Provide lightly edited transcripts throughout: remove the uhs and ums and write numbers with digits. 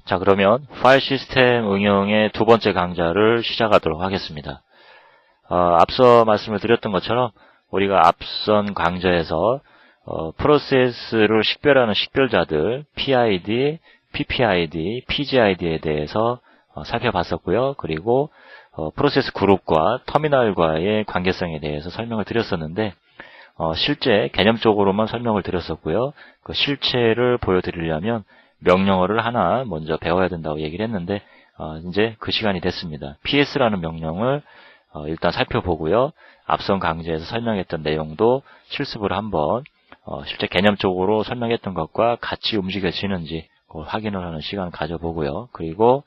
자, 그러면 파일 시스템 응용의 두 번째 강좌를 시작하도록 하겠습니다. 앞서 말씀을 드렸던 것처럼 우리가 앞선 강좌에서 프로세스를 식별하는 식별자들 PID, PPID, PGID에 대해서 살펴봤었고요. 그리고 프로세스 그룹과 터미널과의 관계성에 대해서 설명을 드렸었는데 실제 개념적으로만 설명을 드렸었고요. 그 실체를 보여드리려면 명령어를 하나 먼저 배워야 된다고 얘기를 했는데 이제 그 시간이 됐습니다. PS라는 명령을 일단 살펴보고요. 앞선 강좌에서 설명했던 내용도 실습을 한번 실제 개념적으로 설명했던 것과 같이 움직여지는지 그걸 확인을 하는 시간을 가져보고요. 그리고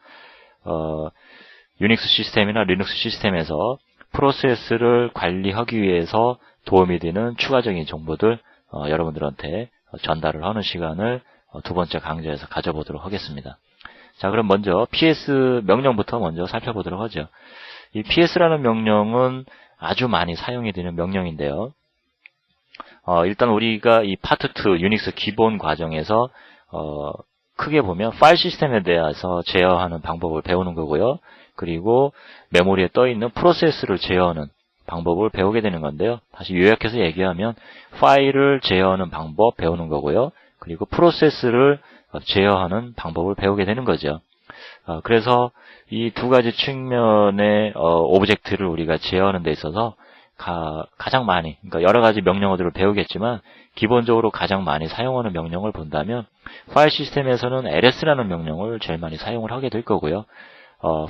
유닉스 시스템이나 리눅스 시스템에서 프로세스를 관리하기 위해서 도움이 되는 추가적인 정보들 여러분들한테 전달을 하는 시간을 두 번째 강좌에서 가져보도록 하겠습니다. 자, 그럼 먼저 PS 명령부터 먼저 살펴보도록 하죠. 이 PS라는 명령은 아주 많이 사용이 되는 명령인데요. 일단 우리가 이 파트 2 유닉스 기본 과정에서 크게 보면 파일 시스템에 대해서 제어하는 방법을 배우는 거고요. 그리고 메모리에 떠있는 프로세스를 제어하는 방법을 배우게 되는 건데요. 다시 요약해서 얘기하면 파일을 제어하는 방법 배우는 거고요. 그리고 프로세스를 제어하는 방법을 배우게 되는 거죠. 그래서 이 두 가지 측면의 오브젝트를 우리가 제어하는 데 있어서 가장 많이, 그러니까 여러 가지 명령어들을 배우겠지만 기본적으로 가장 많이 사용하는 명령을 본다면 파일 시스템에서는 LS라는 명령을 제일 많이 사용을 하게 될 거고요.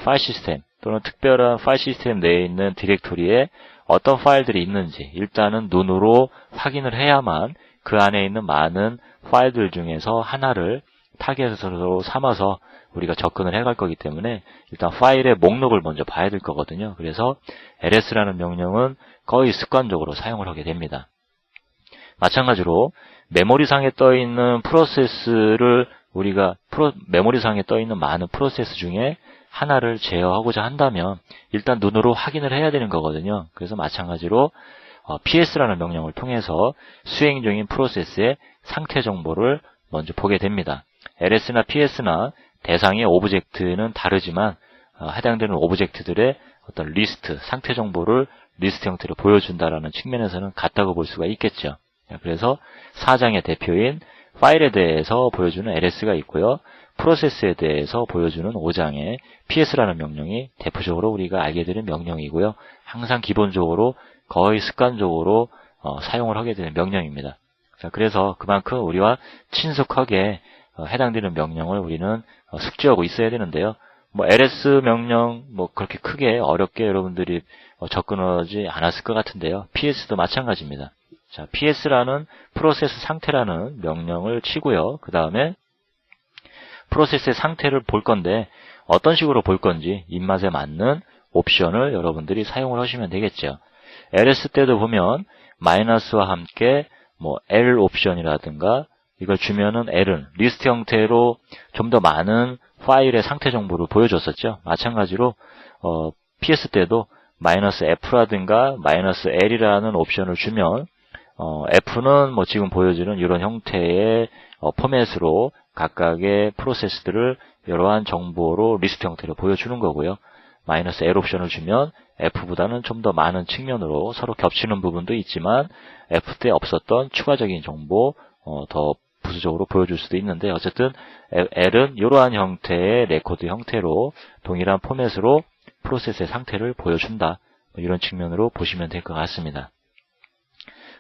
파일 시스템 또는 특별한 파일 시스템 내에 있는 디렉토리에 어떤 파일들이 있는지 일단은 눈으로 확인을 해야만 그 안에 있는 많은 파일들 중에서 하나를 타겟으로 삼아서 우리가 접근을 해갈 거기 때문에 일단 파일의 목록을 먼저 봐야 될 거거든요. 그래서 ls라는 명령은 거의 습관적으로 사용을 하게 됩니다. 마찬가지로 메모리상에 떠있는 프로세스를 우리가 메모리상에 떠있는 많은 프로세스 중에 하나를 제어하고자 한다면 일단 눈으로 확인을 해야 되는 거거든요. 그래서 마찬가지로 PS라는 명령을 통해서 수행 중인 프로세스의 상태 정보를 먼저 보게 됩니다. LS나 PS나 대상의 오브젝트는 다르지만 해당되는 오브젝트들의 어떤 리스트, 상태 정보를 리스트 형태로 보여준다라는 측면에서는 같다고 볼 수가 있겠죠. 그래서 4장의 대표인 파일에 대해서 보여주는 LS가 있고요. 프로세스에 대해서 보여주는 5장의 PS라는 명령이 대표적으로 우리가 알게 되는 명령이고요. 항상 기본적으로 거의 습관적으로 사용을 하게 되는 명령입니다. 자, 그래서 그만큼 우리와 친숙하게 해당되는 명령을 우리는 숙지하고 있어야 되는데요. ls 명령 그렇게 크게 어렵게 여러분들이 접근하지 않았을 것 같은데요. PS도 마찬가지입니다. 자, PS라는 프로세스 상태라는 명령을 치고요. 그 다음에 프로세스의 상태를 볼 건데 어떤 식으로 볼 건지 입맛에 맞는 옵션을 여러분들이 사용을 하시면 되겠죠. ls 때도 보면 마이너스와 함께 L 옵션이라든가 이걸 주면은 L은 리스트 형태로 좀 더 많은 파일의 상태 정보를 보여줬었죠. 마찬가지로 PS 때도 -F라든가 -L이라는 옵션을 주면 F는 지금 보여주는 이런 형태의 포맷으로 각각의 프로세스들을 이러한 정보로 리스트 형태로 보여주는 거고요. -L 옵션을 주면 F보다는 좀 더 많은 측면으로 서로 겹치는 부분도 있지만 F 때 없었던 추가적인 정보 더 부수적으로 보여줄 수도 있는데 어쨌든 L은 이러한 형태의 레코드 형태로 동일한 포맷으로 프로세스의 상태를 보여준다. 이런 측면으로 보시면 될 것 같습니다.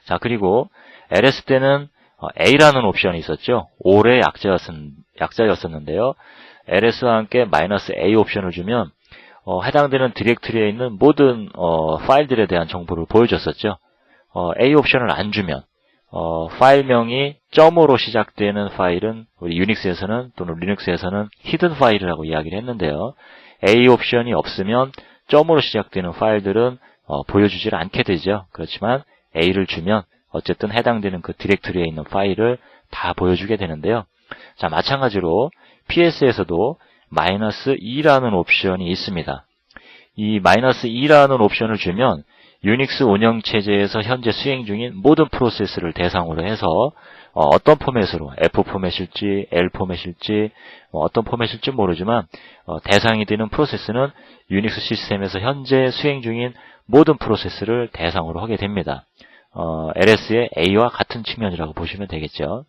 자, 그리고 LS 때는 A라는 옵션이 있었죠. 올의 약자였었는데요. LS와 함께 -A 옵션을 주면 해당되는 디렉토리에 있는 모든 파일들에 대한 정보를 보여줬었죠. A 옵션을 안 주면 파일명이 점으로 시작되는 파일은 우리 유닉스에서는 또는 리눅스에서는 히든 파일이라고 이야기를 했는데요. A 옵션이 없으면 점으로 시작되는 파일들은 보여주질 않게 되죠. 그렇지만 A를 주면 어쨌든 해당되는 그 디렉토리에 있는 파일을 다 보여주게 되는데요. 자, 마찬가지로 PS에서도 -E라는 옵션이 있습니다. 이 -E라는 옵션을 주면 유닉스 운영체제에서 현재 수행 중인 모든 프로세스를 대상으로 해서 어떤 포맷으로, F 포맷일지, L 포맷일지, 어떤 포맷일지 모르지만 대상이 되는 프로세스는 유닉스 시스템에서 현재 수행 중인 모든 프로세스를 대상으로 하게 됩니다. LS의 A와 같은 측면이라고 보시면 되겠죠.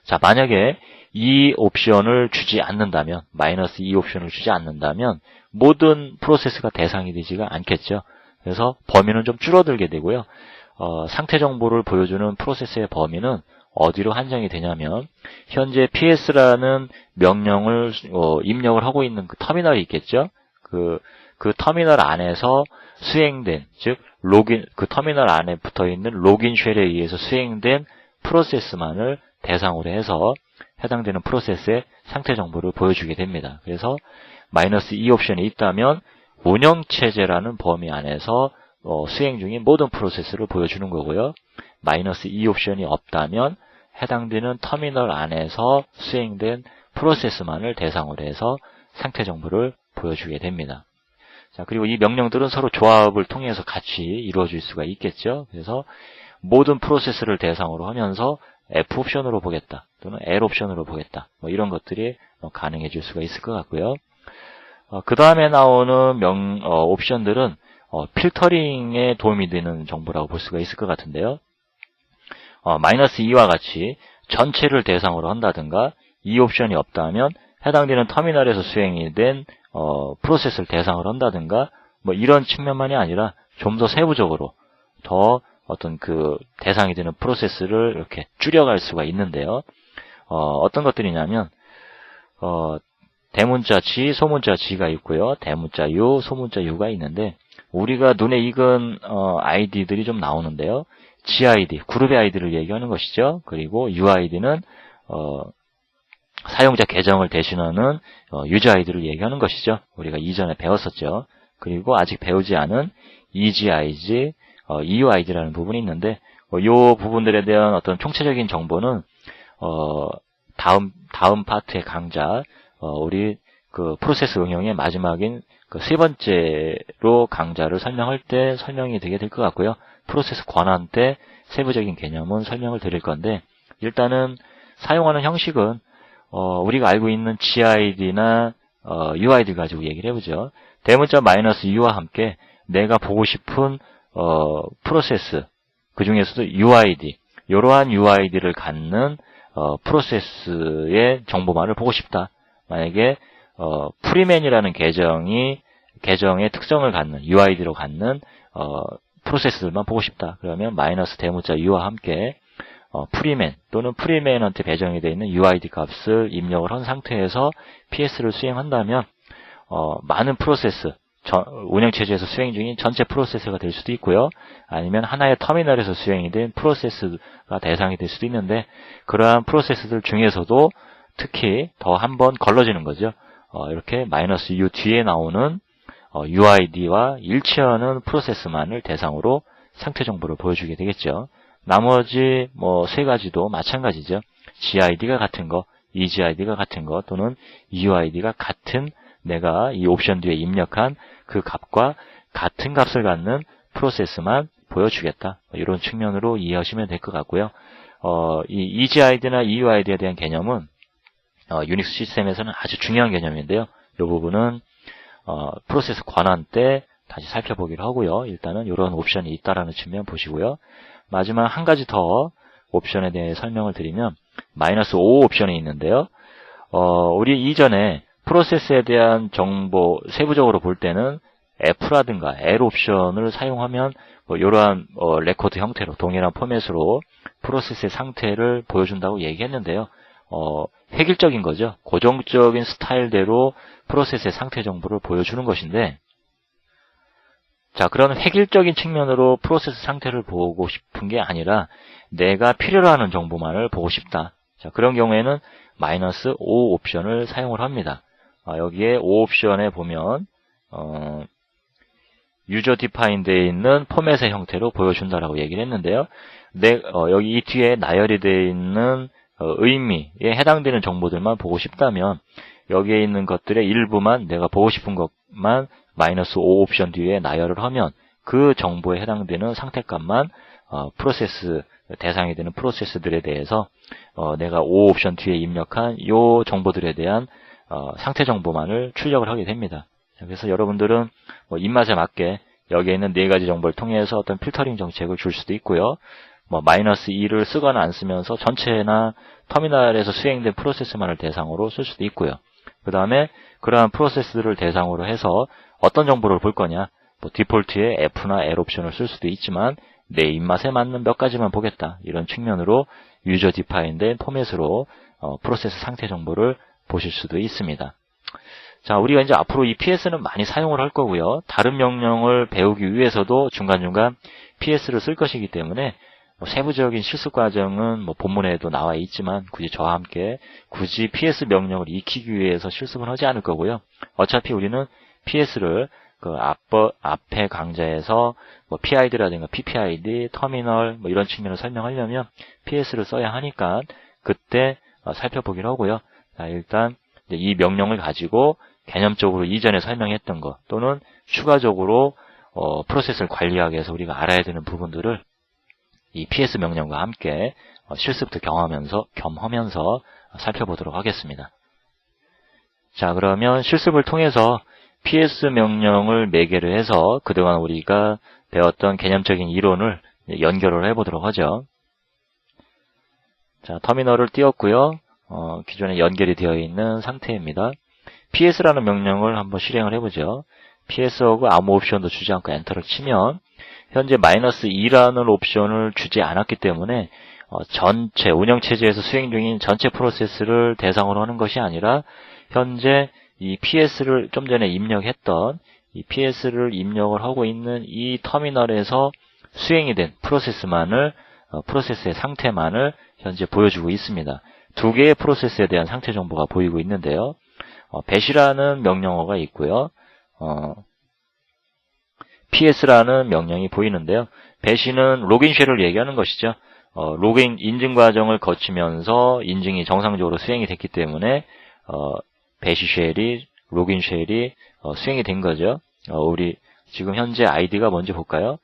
자, 만약에 이 옵션을 주지 않는다면, 마이너스 이 옵션을 주지 않는다면 모든 프로세스가 대상이 되지가 않겠죠. 그래서 범위는 좀 줄어들게 되고요. 상태 정보를 보여주는 프로세스의 범위는 어디로 한정이 되냐면 현재 PS라는 명령을 입력을 하고 있는 그 터미널이 있겠죠. 그 터미널 안에서 수행된, 즉 로긴, 그 터미널 안에 붙어 있는 로긴 쉘에 의해서 수행된 프로세스만을 대상으로 해서 해당되는 프로세스의 상태 정보를 보여주게 됩니다. 그래서 마이너스 2 옵션이 있다면 운영체제라는 범위 안에서 수행 중인 모든 프로세스를 보여주는 거고요. 마이너스 2 옵션이 없다면 해당되는 터미널 안에서 수행된 프로세스만을 대상으로 해서 상태 정보를 보여주게 됩니다. 자, 그리고 이 명령들은 서로 조합을 통해서 같이 이루어질 수가 있겠죠. 그래서 모든 프로세스를 대상으로 하면서 F 옵션으로 보겠다 또는 L 옵션으로 보겠다, 이런 것들이 가능해질 수가 있을 것 같고요. 그 다음에 나오는 옵션들은 필터링에 도움이 되는 정보라고 볼 수가 있을 것 같은데요. 마이너스 2와 같이 전체를 대상으로 한다든가, 이 옵션이 없다면 해당되는 터미널에서 수행이 된 프로세스를 대상으로 한다든가, 이런 측면만이 아니라 좀 더 세부적으로 더 어떤 그 대상이 되는 프로세스를 이렇게 줄여갈 수가 있는데요. 어떤 것들이냐면 대문자 G, 소문자 G가 있고요. 대문자 U, 소문자 U가 있는데 우리가 눈에 익은 아이디들이 좀 나오는데요. GID, 그룹의 아이디를 얘기하는 것이죠. 그리고 UID는 사용자 계정을 대신하는 유저 아이디를 얘기하는 것이죠. 우리가 이전에 배웠었죠. 그리고 아직 배우지 않은 EGID, EUID라는 부분이 있는데 이 부분들에 대한 어떤 총체적인 정보는 다음 파트의 강좌, 우리 그 프로세스 응용의 마지막인 그 세 번째로 강좌를 설명할 때 설명이 되게 될 것 같고요. 프로세스 권한 때 세부적인 개념은 설명을 드릴 건데, 일단은 사용하는 형식은 우리가 알고 있는 GID나 UID 가지고 얘기를 해보죠. 대문자 마이너스 U와 함께 내가 보고 싶은 프로세스, 그 중에서도 UID, 이러한 UID를 갖는 프로세스의 정보만을 보고 싶다. 만약에 프리맨이라는 계정의 특성을 갖는 UID로 갖는 프로세스들만 보고 싶다. 그러면 마이너스 대문자 U와 함께 프리맨 또는 프리맨한테 배정이 되어 있는 UID 값을 입력을 한 상태에서 PS를 수행한다면 많은 프로세스, 운영체제에서 수행 중인 전체 프로세스가 될 수도 있고요. 아니면 하나의 터미널에서 수행이 된 프로세스가 대상이 될 수도 있는데, 그러한 프로세스들 중에서도 특히 더 한 번 걸러지는 거죠. 이렇게 마이너스 U 뒤에 나오는 UID와 일치하는 프로세스만을 대상으로 상태 정보를 보여주게 되겠죠. 나머지 세 가지도 마찬가지죠. GID가 같은 거, EGID가 같은 거, 또는 UID가 같은 내가 이 옵션 뒤에 입력한 그 값과 같은 값을 갖는 프로세스만 보여주겠다. 이런 측면으로 이해하시면 될 것 같고요. 이 EGID나 EUID에 대한 개념은 유닉스 시스템에서는 아주 중요한 개념인데요. 이 부분은 프로세스 권한 때 다시 살펴보기로 하고요. 일단은 이런 옵션이 있다라는 측면 보시고요. 마지막 한 가지 더 옵션에 대해 설명을 드리면 마이너스 5 옵션이 있는데요. 우리 이전에 프로세스에 대한 정보 세부적으로 볼 때는 F라든가 L 옵션을 사용하면 이러한 레코드 형태로 동일한 포맷으로 프로세스의 상태를 보여준다고 얘기했는데요. 획일적인 거죠. 고정적인 스타일대로 프로세스의 상태 정보를 보여주는 것인데, 자, 그런 획일적인 측면으로 프로세스 상태를 보고 싶은 게 아니라 내가 필요로 하는 정보만을 보고 싶다. 자, 그런 경우에는 마이너스 5 옵션을 사용을 합니다. 여기에 5 옵션에 보면 유저 디파인되어 있는 포맷의 형태로 보여준다라고 얘기를 했는데요. 여기 이 뒤에 나열이 되어 있는 의미에 해당되는 정보들만 보고 싶다면 여기에 있는 것들의 일부만, 내가 보고 싶은 것만 마이너스 5 옵션 뒤에 나열을 하면 그 정보에 해당되는 상태값만 프로세스 대상이 되는 프로세스들에 대해서 내가 O 옵션 뒤에 입력한 요 정보들에 대한 상태 정보만을 출력을 하게 됩니다. 그래서 여러분들은 뭐 입맛에 맞게 여기에 있는 4가지 정보를 통해서 어떤 필터링 정책을 줄 수도 있고요. 뭐 -2를 쓰거나 안 쓰면서 전체나 터미널에서 수행된 프로세스만을 대상으로 쓸 수도 있고요. 그 다음에 그러한 프로세스를 대상으로 해서 어떤 정보를 볼 거냐, 뭐 디폴트에 F나 L 옵션을 쓸 수도 있지만 내 입맛에 맞는 몇 가지만 보겠다, 이런 측면으로 유저 디파인된 포맷으로 프로세스 상태 정보를 보실 수도 있습니다. 자, 우리가 이제 앞으로 이 PS는 많이 사용을 할 거고요. 다른 명령을 배우기 위해서도 중간중간 PS를 쓸 것이기 때문에 세부적인 실습 과정은 뭐 본문에도 나와 있지만 굳이 저와 함께 굳이 PS 명령을 익히기 위해서 실습을 하지 않을 거고요. 어차피 우리는 PS를 그 앞에 강좌에서 뭐 PID라든가 PPID, 터미널 뭐 이런 측면을 설명하려면 PS를 써야 하니까 그때 살펴보기로 하고요. 자, 일단 이 명령을 가지고 개념적으로 이전에 설명했던 것 또는 추가적으로 프로세스를 관리하기 위해서 우리가 알아야 되는 부분들을 이 PS 명령과 함께 실습도 겸하면서 살펴보도록 하겠습니다. 자, 그러면 실습을 통해서 PS 명령을 매개로 해서 그동안 우리가 배웠던 개념적인 이론을 연결을 해보도록 하죠. 자, 터미널을 띄웠고요. 기존에 연결이 되어 있는 상태입니다. PS라는 명령을 한번 실행을 해보죠. PS하고 아무 옵션도 주지 않고 엔터를 치면 현재 -2라는 옵션을 주지 않았기 때문에 전체 운영체제에서 수행 중인 전체 프로세스를 대상으로 하는 것이 아니라 현재 이 PS를 좀 전에 입력했던 이 PS를 입력을 하고 있는 이 터미널에서 수행이 된 프로세스의 상태만을 현재 보여주고 있습니다. 2개의 프로세스에 대한 상태 정보가 보이고 있는데요. bat이라는 명령어가 있고요. PS라는 명령이 보이는데요. bat는 로그인 쉘을 얘기하는 것이죠. 로그인 인증 과정을 거치면서 인증이 정상적으로 수행이 됐기 때문에 bat 쉘이 로그인 쉘이 수행이 된 거죠. 우리 지금 현재 아이디가 뭔지 볼까요?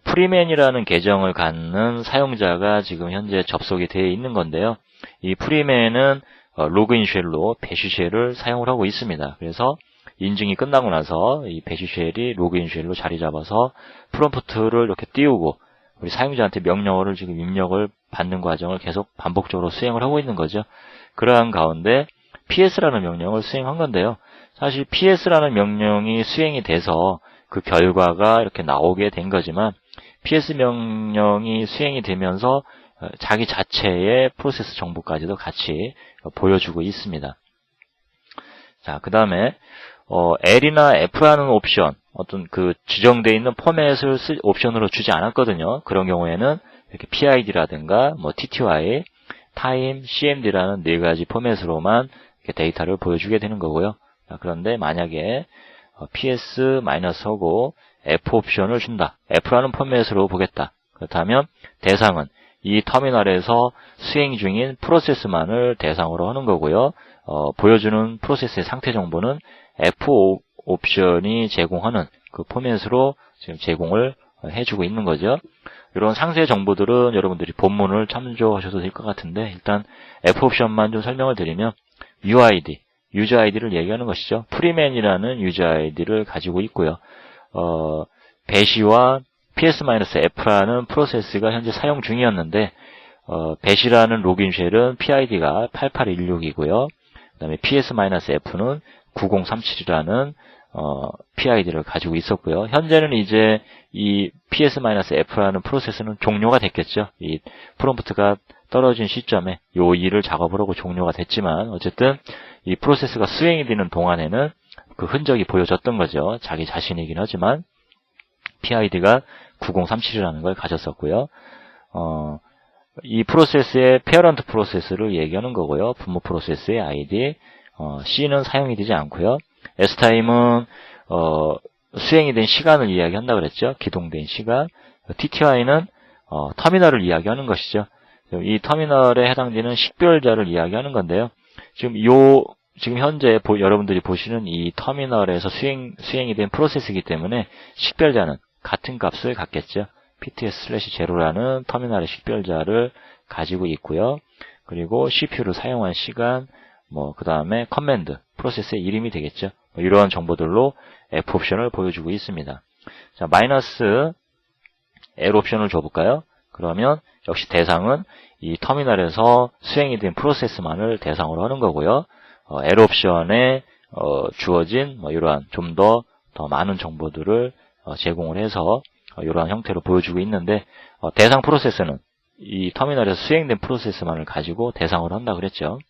프리맨이라는 계정을 갖는 사용자가 지금 현재 접속이 되어 있는 건데요. 이 프리맨은 로그인 쉘로 bat 쉘을 사용을 하고 있습니다. 그래서 인증이 끝나고 나서 이 bat 쉘이 로그인 쉘로 자리 잡아서 프롬프트를 이렇게 띄우고 우리 사용자한테 명령어를 지금 입력을 받는 과정을 계속 반복적으로 수행을 하고 있는 거죠. 그러한 가운데 PS라는 명령을 수행한 건데요. 사실 PS라는 명령이 수행이 돼서 그 결과가 이렇게 나오게 된 거지만 PS 명령이 수행이 되면서 자기 자체의 프로세스 정보까지도 같이 보여주고 있습니다. 자, 그 다음에 L이나 F라는 옵션, 어떤 그 지정되어 있는 포맷을 옵션으로 주지 않았거든요. 그런 경우에는 이렇게 PID라든가 뭐 TTY, 타임, CMD라는 4가지 포맷으로만 이렇게 데이터를 보여주게 되는 거고요. 자, 그런데 만약에 PS-하고 F 옵션을 준다. F라는 포맷으로 보겠다. 그렇다면 대상은 이 터미널에서 수행 중인 프로세스만을 대상으로 하는 거고요. 보여주는 프로세스의 상태 정보는 F 옵션이 제공하는 그 포맷으로 지금 제공을 해주고 있는 거죠. 이런 상세 정보들은 여러분들이 본문을 참조하셔도 될 것 같은데 일단 F 옵션만 좀 설명을 드리면 UID, 유저 아이디를 얘기하는 것이죠. 프리맨이라는 유저 아이디를 가지고 있고요. bat이와 PS-F라는 프로세스가 현재 사용 중이었는데 bat이라는 로그인 쉘은 PID가 8816이고요. 그 다음에 PS-F는 9037이라는 PID를 가지고 있었고요. 현재는 이제 이 PS-F라는 프로세스는 종료가 됐겠죠. 이 프롬프트가 떨어진 시점에 요 일을 작업을 하고 종료가 됐지만 어쨌든 이 프로세스가 수행이 되는 동안에는 그 흔적이 보여졌던 거죠. 자기 자신이긴 하지만 PID가 9037이라는 걸 가졌었고요. 이 프로세스의 페어런트 프로세스를 얘기하는 거고요. 부모 프로세스의 ID, C는 사용이 되지 않고요. S타임은 수행이 된 시간을 이야기한다 그랬죠. 기동된 시간. TTY는 터미널을 이야기하는 것이죠. 이 터미널에 해당되는 식별자를 이야기하는 건데요. 지금 현재 여러분들이 보시는 이 터미널에서 수행이 된 프로세스이기 때문에 식별자는 같은 값을 갖겠죠. pts/0라는 터미널의 식별자를 가지고 있고요. 그리고 CPU를 사용한 시간, 그 다음에 커맨드, 프로세스의 이름이 되겠죠. 이러한 정보들로 F 옵션을 보여주고 있습니다. 자, 마이너스 L 옵션을 줘볼까요? 그러면 역시 대상은 이 터미널에서 수행이 된 프로세스만을 대상으로 하는 거고요. L 옵션에 주어진 이러한 좀 더 많은 정보들을 제공을 해서 이러한 형태로 보여주고 있는데, 대상 프로세스는 이 터미널에서 수행된 프로세스만을 가지고 대상으로 한다 그랬죠.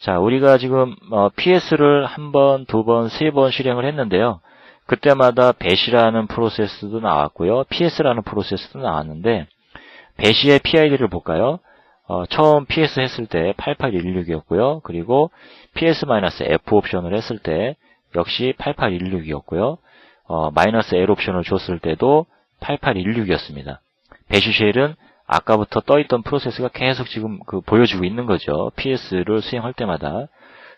자, 우리가 지금 PS를 한 번, 두 번, 세 번 실행을 했는데요. 그때마다 배시라는 프로세스도 나왔고요. PS라는 프로세스도 나왔는데, 배시의 PID를 볼까요? 처음 PS 했을 때 8816이었고요. 그리고 PS-F 옵션을 했을 때 역시 8816이었고요. 마이너스 L 옵션을 줬을 때도 8816이었습니다. 배시쉘은 아까부터 떠있던 프로세스가 계속 지금 보여주고 있는 거죠. PS를 수행할 때마다.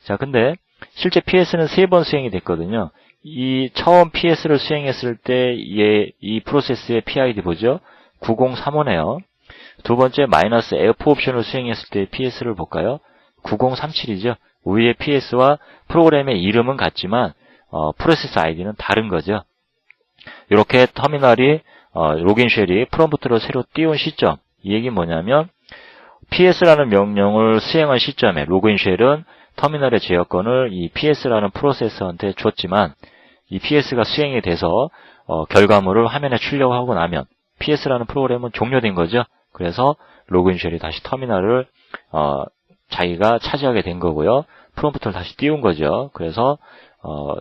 자, 근데 실제 PS는 3번 수행이 됐거든요. 이 처음 PS를 수행했을 때 이 프로세스의 PID 보죠? 9035네요. 두 번째 마이너스 F 옵션을 수행했을 때 PS를 볼까요? 9037이죠. 우리의 PS와 프로그램의 이름은 같지만 프로세스 아이디는 다른 거죠. 이렇게 터미널이 로긴 쉘이 프롬프트를 새로 띄운 시점, 이 얘기는 뭐냐면 PS라는 명령을 수행한 시점에 로그인 쉘은 터미널의 제어권을 이 PS라는 프로세서한테 줬지만 이 PS가 수행이 돼서 결과물을 화면에 출력하고 나면 PS라는 프로그램은 종료된 거죠. 그래서 로그인 쉘이 다시 터미널을 자기가 차지하게 된 거고요. 프롬프트를 다시 띄운 거죠. 그래서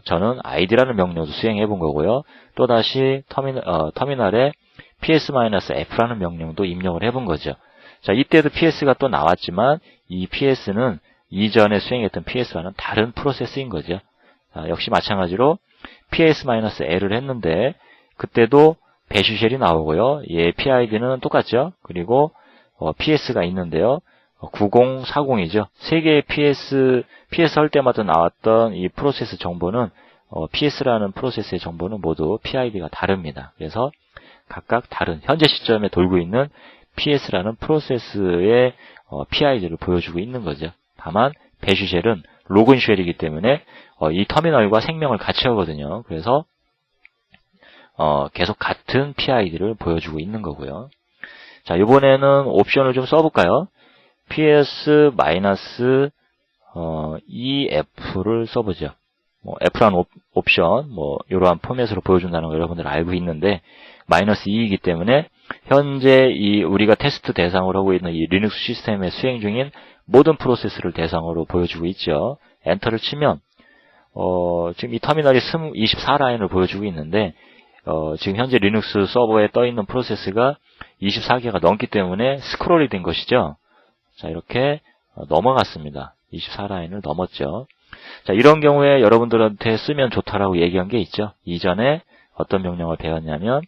저는 id라는 명령도 수행해 본 거고요. 또다시 터미널에 ps-f라는 명령도 입력을 해 본 거죠. 자, 이때도 PS가 또 나왔지만 이 PS는 이전에 수행했던 PS와는 다른 프로세스인 거죠. 자, 역시 마찬가지로 ps-l을 했는데 그때도 배시쉘이 나오고요. 얘 PID는 똑같죠. 그리고 PS가 있는데요. 9040이죠. 세 개의 PS 할 때마다 나왔던 이 프로세스 정보는 PS라는 프로세스의 정보는 모두 PID가 다릅니다. 그래서 각각 다른 현재 시점에 돌고 있는 PS라는 프로세스의 PID를 보여주고 있는 거죠. 다만 배시쉘은 로그인 쉘이기 때문에 이 터미널과 생명을 같이 하거든요. 그래서 계속 같은 PID를 보여주고 있는 거고요. 자, 이번에는 옵션을 좀 써볼까요? ps-ef를 써보죠. F라는 옵션, 이러한 포맷으로 보여준다는 걸 여러분들 알고 있는데, -2이기 때문에, 현재 우리가 테스트 대상으로 하고 있는 이 리눅스 시스템에 수행 중인 모든 프로세스를 대상으로 보여주고 있죠. 엔터를 치면, 지금 이 터미널이 24라인을 보여주고 있는데, 지금 현재 리눅스 서버에 떠있는 프로세스가 24개가 넘기 때문에 스크롤이 된 것이죠. 자, 이렇게 넘어갔습니다. 24라인을 넘었죠. 자, 이런 경우에 여러분들한테 쓰면 좋다라고 얘기한 게 있죠. 이전에 어떤 명령을 배웠냐면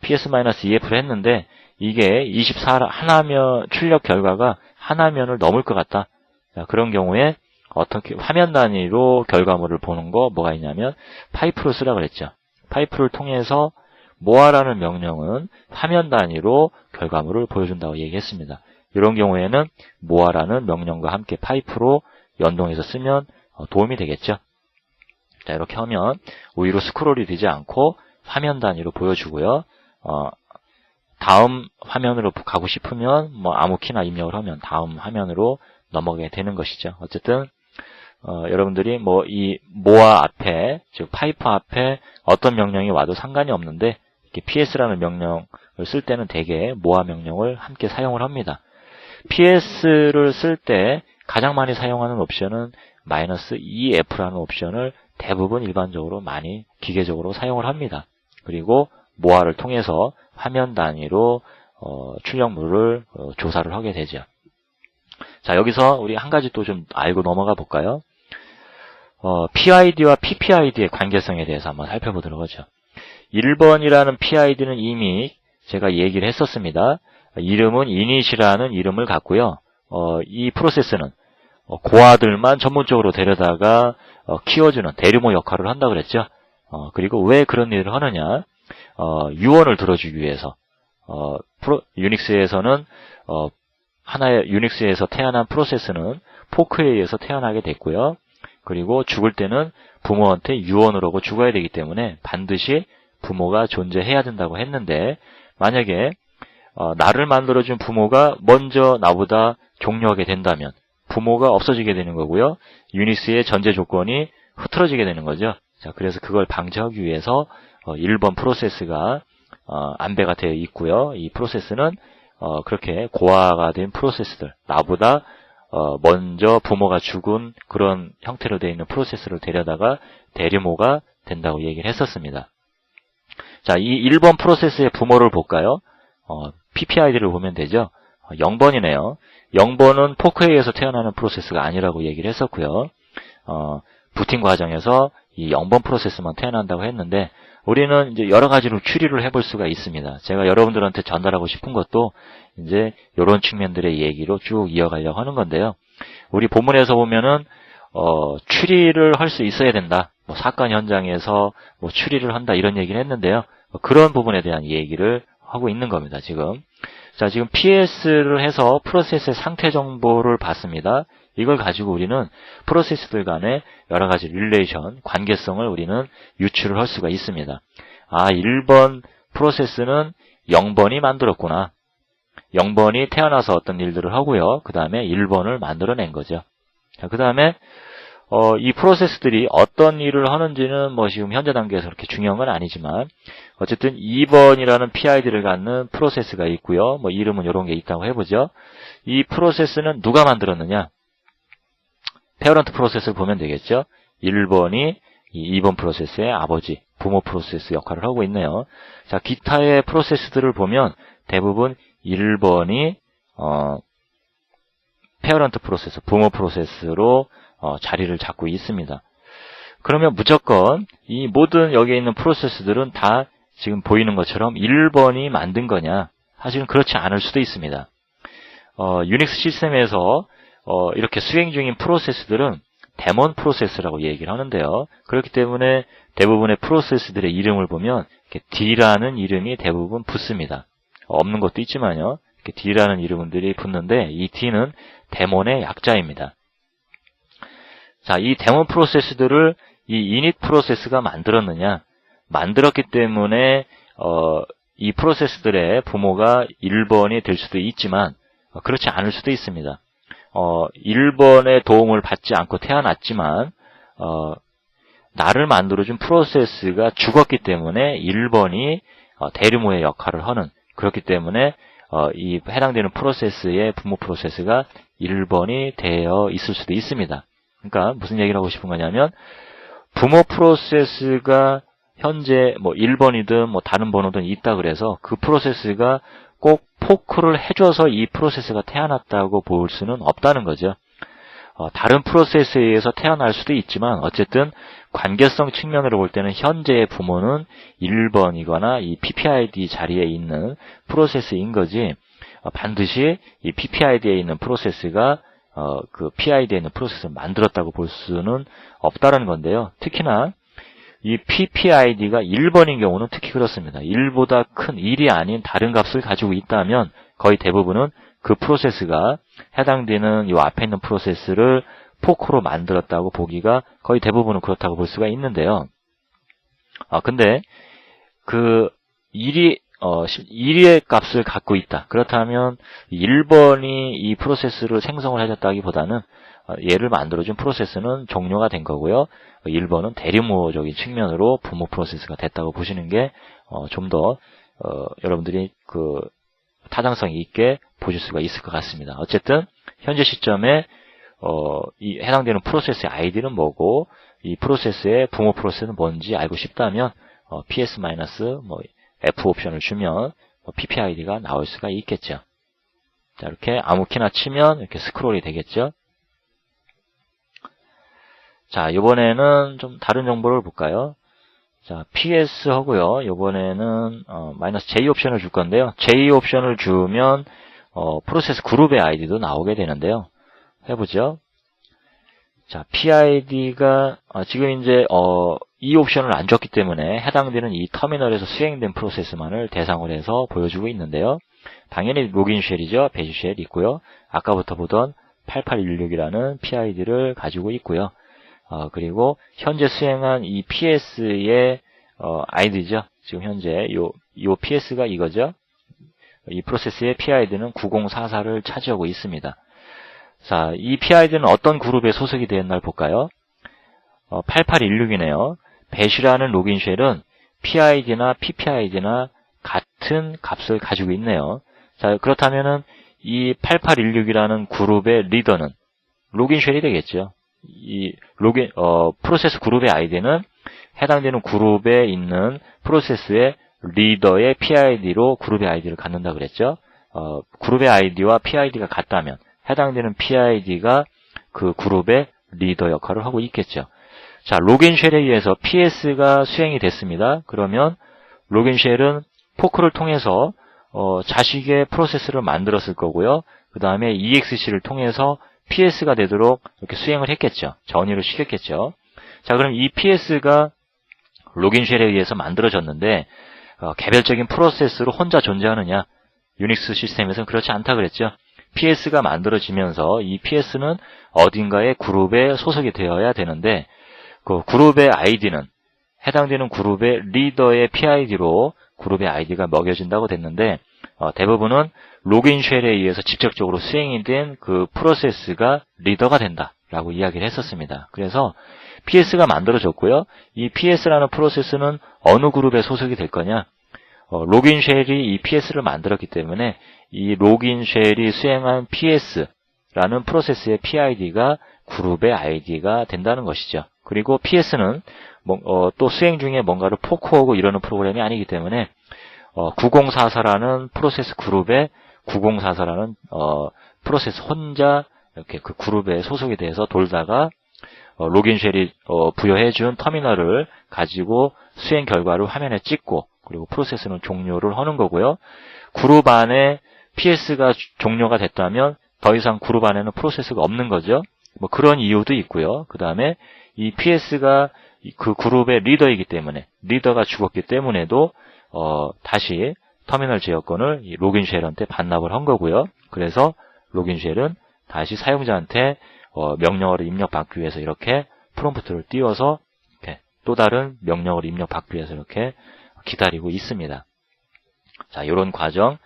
ps-ef를 했는데 이게 24 하나면 출력 결과가 하나면을 넘을 것 같다. 자, 그런 경우에 어떻게 화면 단위로 결과물을 보는 거 뭐가 있냐면 파이프를 쓰라 그랬죠. 파이프를 통해서 모아라는 명령은 화면 단위로 결과물을 보여준다고 얘기했습니다. 이런 경우에는 모아라는 명령과 함께 파이프로 연동해서 쓰면 도움이 되겠죠. 자, 이렇게 하면 오히려 스크롤이 되지 않고 화면 단위로 보여주고요. 다음 화면으로 가고 싶으면 아무 키나 입력을 하면 다음 화면으로 넘어가게 되는 것이죠. 어쨌든 여러분들이 이 모아 앞에, 즉 파이프 앞에 어떤 명령이 와도 상관이 없는데 이렇게 PS라는 명령을 쓸 때는 대개 모아 명령을 함께 사용을 합니다. PS를 쓸 때 가장 많이 사용하는 옵션은 -EF라는 옵션을 대부분 일반적으로 많이 기계적으로 사용을 합니다. 그리고 모아를 통해서 화면 단위로 출력물을 조사를 하게 되죠. 자, 여기서 우리 한 가지 또 좀 알고 넘어가 볼까요? PID와 PPID의 관계성에 대해서 한번 살펴보도록 하죠. 1번이라는 PID는 이미 제가 얘기를 했었습니다. 이름은 init이라는 이름을 갖고요. 이 프로세스는 고아들만 전문적으로 데려다가 키워주는 대규모 역할을 한다 그랬죠. 그리고 왜 그런 일을 하느냐? 유언을 들어주기 위해서. 유닉스에서는 하나의 유닉스에서 태어난 프로세스는 포크에 의해서 태어나게 됐고요. 그리고 죽을 때는 부모한테 유언을 하고 죽어야 되기 때문에 반드시 부모가 존재해야 된다고 했는데, 만약에 나를 만들어준 부모가 먼저 나보다 종료하게 된다면 부모가 없어지게 되는 거고요. 유닉스의 전제 조건이 흐트러지게 되는 거죠. 자, 그래서 그걸 방지하기 위해서 1번 프로세스가 안배가 되어 있고요. 이 프로세스는 그렇게 고화가 된 프로세스들, 나보다 먼저 부모가 죽은 그런 형태로 되어 있는 프로세스를 데려다가 대리모가 된다고 얘기를 했었습니다. 자, 이 1번 프로세스의 부모를 볼까요? PPID를 보면 되죠. 0번이네요. 0번은 포크에 의해서 태어나는 프로세스가 아니라고 얘기를 했었고요. 부팅 과정에서 이 0번 프로세스만 태어난다고 했는데, 우리는 이제 여러 가지로 추리를 해볼 수가 있습니다. 제가 여러분들한테 전달하고 싶은 것도 이제 이런 측면들의 얘기로 쭉 이어가려고 하는 건데요. 우리 본문에서 보면은 추리를 할 수 있어야 된다. 사건 현장에서 추리를 한다 이런 얘기를 했는데요. 그런 부분에 대한 얘기를 하고 있는 겁니다. 지금. 자, 지금 PS를 해서 프로세스의 상태 정보를 봤습니다. 이걸 가지고 우리는 프로세스들 간의 여러 가지 릴레이션, 관계성을 우리는 유추를 할 수가 있습니다. 1번 프로세스는 0번이 만들었구나. 0번이 태어나서 어떤 일들을 하고요. 그 다음에 1번을 만들어낸 거죠. 자, 그 다음에 이 프로세스들이 어떤 일을 하는지는 지금 현재 단계에서 그렇게 중요한 건 아니지만, 어쨌든 2번이라는 PID를 갖는 프로세스가 있고요. 이름은 이런 게 있다고 해보죠. 이 프로세스는 누가 만들었느냐? 페어런트 프로세스를 보면 되겠죠. 1번이 이 2번 프로세스의 아버지, 부모 프로세스 역할을 하고 있네요. 자, 기타의 프로세스들을 보면 대부분 1번이 페어런트 프로세스, 부모 프로세스로 자리를 잡고 있습니다. 그러면 무조건 이 모든 여기에 있는 프로세스들은 다 지금 보이는 것처럼 1번이 만든 거냐? 사실은 그렇지 않을 수도 있습니다. 유닉스 시스템에서 이렇게 수행 중인 프로세스들은 데몬 프로세스라고 얘기를 하는데요. 그렇기 때문에 대부분의 프로세스들의 이름을 보면 이렇게 D라는 이름이 대부분 붙습니다. 없는 것도 있지만요. 이렇게 D라는 이름들이 붙는데, 이 D는 데몬의 약자입니다. 자, 이 데몬 프로세스들을 이 이닛 프로세스가 만들었느냐? 만들었기 때문에 이 프로세스들의 부모가 1번이 될 수도 있지만 그렇지 않을 수도 있습니다. 1번의 도움을 받지 않고 태어났지만 나를 만들어준 프로세스가 죽었기 때문에 1번이 대리모의 역할을 하는, 그렇기 때문에 이 해당되는 프로세스의 부모 프로세스가 1번이 되어 있을 수도 있습니다. 그러니까 무슨 얘기를 하고 싶은 거냐면, 부모 프로세스가 현재 1번이든 다른 번호든 있다 그래서 그 프로세스가 꼭 포크를 해줘서 이 프로세스가 태어났다고 볼 수는 없다는 거죠. 다른 프로세스에 의해서 태어날 수도 있지만 어쨌든 관계성 측면으로 볼 때는 현재의 부모는 1번이거나 이 PPID 자리에 있는 프로세스인 거지, 반드시 이 PPID에 있는 프로세스가 그 PID에 있는 프로세스를 만들었다고 볼 수는 없다는 건데요. 특히나 이 PPID가 1번인 경우는 특히 그렇습니다. 1보다 큰 1이 아닌 다른 값을 가지고 있다면 거의 대부분은 그 프로세스가 해당되는 이 앞에 있는 프로세스를 포크로 만들었다고 보기가 거의 대부분은 그렇다고 볼 수가 있는데요. 근데 그 1의 값을 갖고 있다. 그렇다면 1번이 이 프로세스를 생성을 해줬다기보다는 얘를 만들어준 프로세스는 종료가 된 거고요. 1번은 대리모적인 측면으로 부모 프로세스가 됐다고 보시는 게 좀 더 여러분들이 그 타당성 있게 보실 수가 있을 것 같습니다. 어쨌든 현재 시점에 이 해당되는 프로세스의 아이디는 뭐고 이 프로세스의 부모 프로세스는 뭔지 알고 싶다면 PS- F 옵션을 주면 PPID가 나올 수가 있겠죠. 자, 이렇게 아무 키나 치면 이렇게 스크롤이 되겠죠. 자, 이번에는 좀 다른 정보를 볼까요? 자, PS 하고요. 이번에는 -J 옵션을 줄 건데요. J 옵션을 주면 프로세스 그룹의 아이디도 나오게 되는데요. 해보죠. 자, PID가 지금 이제 이 옵션을 안 줬기 때문에 해당되는 이 터미널에서 수행된 프로세스만을 대상으로 해서 보여주고 있는데요. 당연히 로긴 쉘이죠. 배시 쉘이 있고요. 아까부터 보던 8816이라는 PID를 가지고 있고요. 그리고 현재 수행한 이 PS의 아이디죠. 지금 현재 요 PS가 이거죠. 이 프로세스의 PID는 9044를 차지하고 있습니다. 자, 이 PID는 어떤 그룹에 소속이 되었나 볼까요? 8816이네요. 배시라는 로긴 쉘은 PID나 PPID나 같은 값을 가지고 있네요. 자, 그렇다면은 이 8816이라는 그룹의 리더는 로긴 쉘이 되겠죠. 이 프로세스 그룹의 아이디는 해당되는 그룹에 있는 프로세스의 리더의 PID로 그룹의 아이디를 갖는다 그랬죠. 그룹의 아이디와 PID가 같다면 해당되는 PID가 그 그룹의 리더 역할을 하고 있겠죠. 자, 로긴 쉘에 의해서 PS가 수행이 됐습니다. 그러면 로긴 쉘은 포크를 통해서 자식의 프로세스를 만들었을 거고요. 그 다음에 EXC를 통해서 PS가 되도록 이렇게 수행을 했겠죠. 전이를 시켰겠죠. 자, 그럼 이 PS가 로긴 쉘에 의해서 만들어졌는데 개별적인 프로세스로 혼자 존재하느냐? 유닉스 시스템에서는 그렇지 않다 그랬죠. PS가 만들어지면서 이 PS는 어딘가의 그룹에 소속이 되어야 되는데 그 그룹의 아이디는 해당되는 그룹의 리더의 PID로 그룹의 아이디가 먹여진다고 됐는데 대부분은 로긴 쉘에 의해서 직접적으로 수행이 된 그 프로세스가 리더가 된다라고 이야기를 했었습니다. 그래서 PS가 만들어졌고요. 이 PS라는 프로세스는 어느 그룹에 소속이 될 거냐? 로긴 쉘이 이 PS를 만들었기 때문에 이 로긴 쉘이 수행한 PS라는 프로세스의 PID가 그룹의 아이디가 된다는 것이죠. 그리고 PS는 또 수행 중에 뭔가를 포크하고 이러는 프로그램이 아니기 때문에 9044라는 프로세스 그룹에 9044라는 프로세스 혼자 이렇게 그 그룹에 소속이 돼서 돌다가 로긴 쉘이 부여해준 터미널을 가지고 수행 결과를 화면에 찍고 그리고 프로세스는 종료를 하는 거고요. 그룹 안에 PS가 종료가 됐다면 더 이상 그룹 안에는 프로세스가 없는 거죠. 뭐 그런 이유도 있고요. 그 다음에 이 PS가 그 그룹의 리더이기 때문에 리더가 죽었기 때문에도 다시 터미널 제어권을 이 로긴 쉘한테 반납을 한 거고요. 그래서 로긴 쉘은 다시 사용자한테 명령어를 입력받기 위해서 이렇게 프롬프트를 띄워서 이렇게 또 다른 명령어를 입력받기 위해서 이렇게 기다리고 있습니다. 자, 이런 과정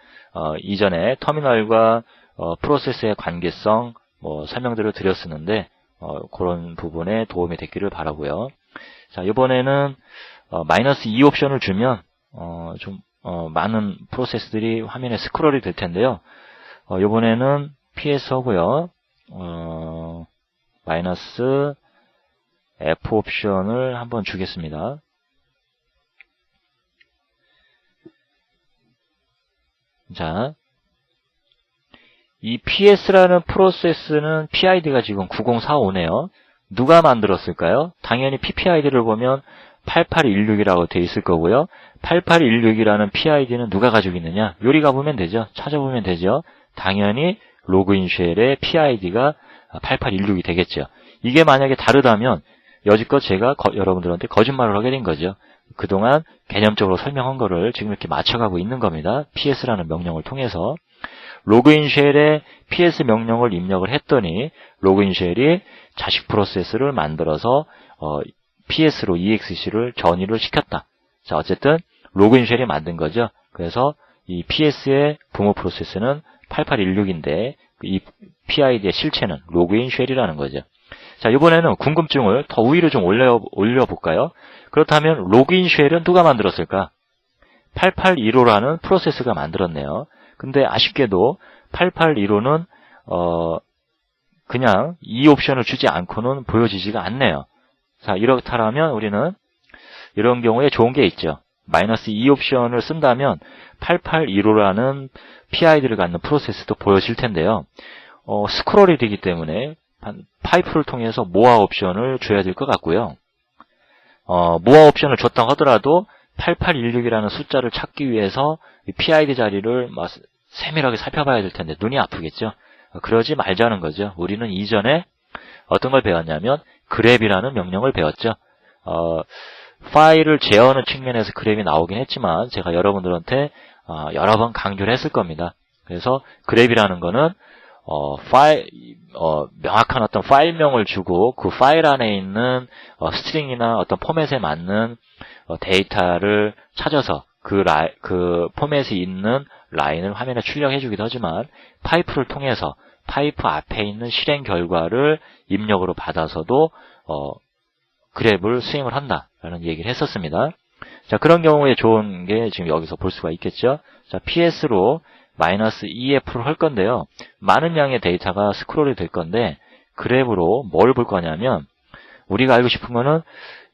이전에 터미널과 프로세스의 관계성 설명들을 드렸었는데 그런 부분에 도움이 됐기를 바라고요. 자, 이번에는 -2 옵션을 주면 좀 많은 프로세스들이 화면에 스크롤이 될 텐데요. 이번에는 PS 하고요. -F 옵션을 한번 주겠습니다. 자, 이 PS라는 프로세스는 PID가 지금 9045네요. 누가 만들었을까요? 당연히 PPID를 보면 8816이라고 되어 있을 거고요. 8816이라는 PID는 누가 가지고 있느냐? 요리 가보면 되죠. 찾아보면 되죠. 당연히 로그인 쉘의 PID가 8816이 되겠죠. 이게 만약에 다르다면 여지껏 제가 여러분들한테 거짓말을 하게 된 거죠. 그동안 개념적으로 설명한 거를 지금 이렇게 맞춰가고 있는 겁니다. PS라는 명령을 통해서. 로그인 쉘에 PS 명령을 입력을 했더니 로그인 쉘이 자식 프로세스를 만들어서 PS로 EXC를 전이를 시켰다. 자, 어쨌든 로그인 쉘이 만든 거죠. 그래서 이 PS의 부모 프로세스는 8816인데 이 PID의 실체는 로그인 쉘이라는 거죠. 자, 이번에는 궁금증을 더 위로 좀 올려볼까요? 그렇다면 로그인 쉘은 누가 만들었을까? 8815라는 프로세스가 만들었네요. 근데 아쉽게도 8815는 그냥 이 옵션을 주지 않고는 보여지지가 않네요. 자, 이렇다면 우리는 이런 경우에 좋은 게 있죠. -2 옵션을 쓴다면 8815라는 PID를 갖는 프로세스도 보여질 텐데요. 스크롤이 되기 때문에 파이프를 통해서 모아 옵션을 줘야 될 것 같고요. 모아 옵션을 줬다 하더라도 8816이라는 숫자를 찾기 위해서 PID 자리를 세밀하게 살펴봐야 될 텐데 눈이 아프겠죠. 그러지 말자는 거죠. 우리는 이전에 어떤 걸 배웠냐면 grep이라는 명령을 배웠죠. 파일을 제어하는 측면에서 grep이 나오긴 했지만 제가 여러분들한테 여러 번 강조를 했을 겁니다. 그래서 grep이라는 거는 명확한 어떤 파일명을 주고 그 파일 안에 있는 스트링이나 어떤 포맷에 맞는 데이터를 찾아서 그 포맷이 있는 라인을 화면에 출력해 주기도 하지만 파이프를 통해서 파이프 앞에 있는 실행 결과를 입력으로 받아서도 grep을 수행을 한다라는 얘기를 했었습니다. 자, 그런 경우에 좋은 게 지금 여기서 볼 수가 있겠죠. 자, PS로 -EF를 할 건데요. 많은 양의 데이터가 스크롤이 될 건데 grep으로 뭘 볼 거냐면 우리가 알고 싶은 거는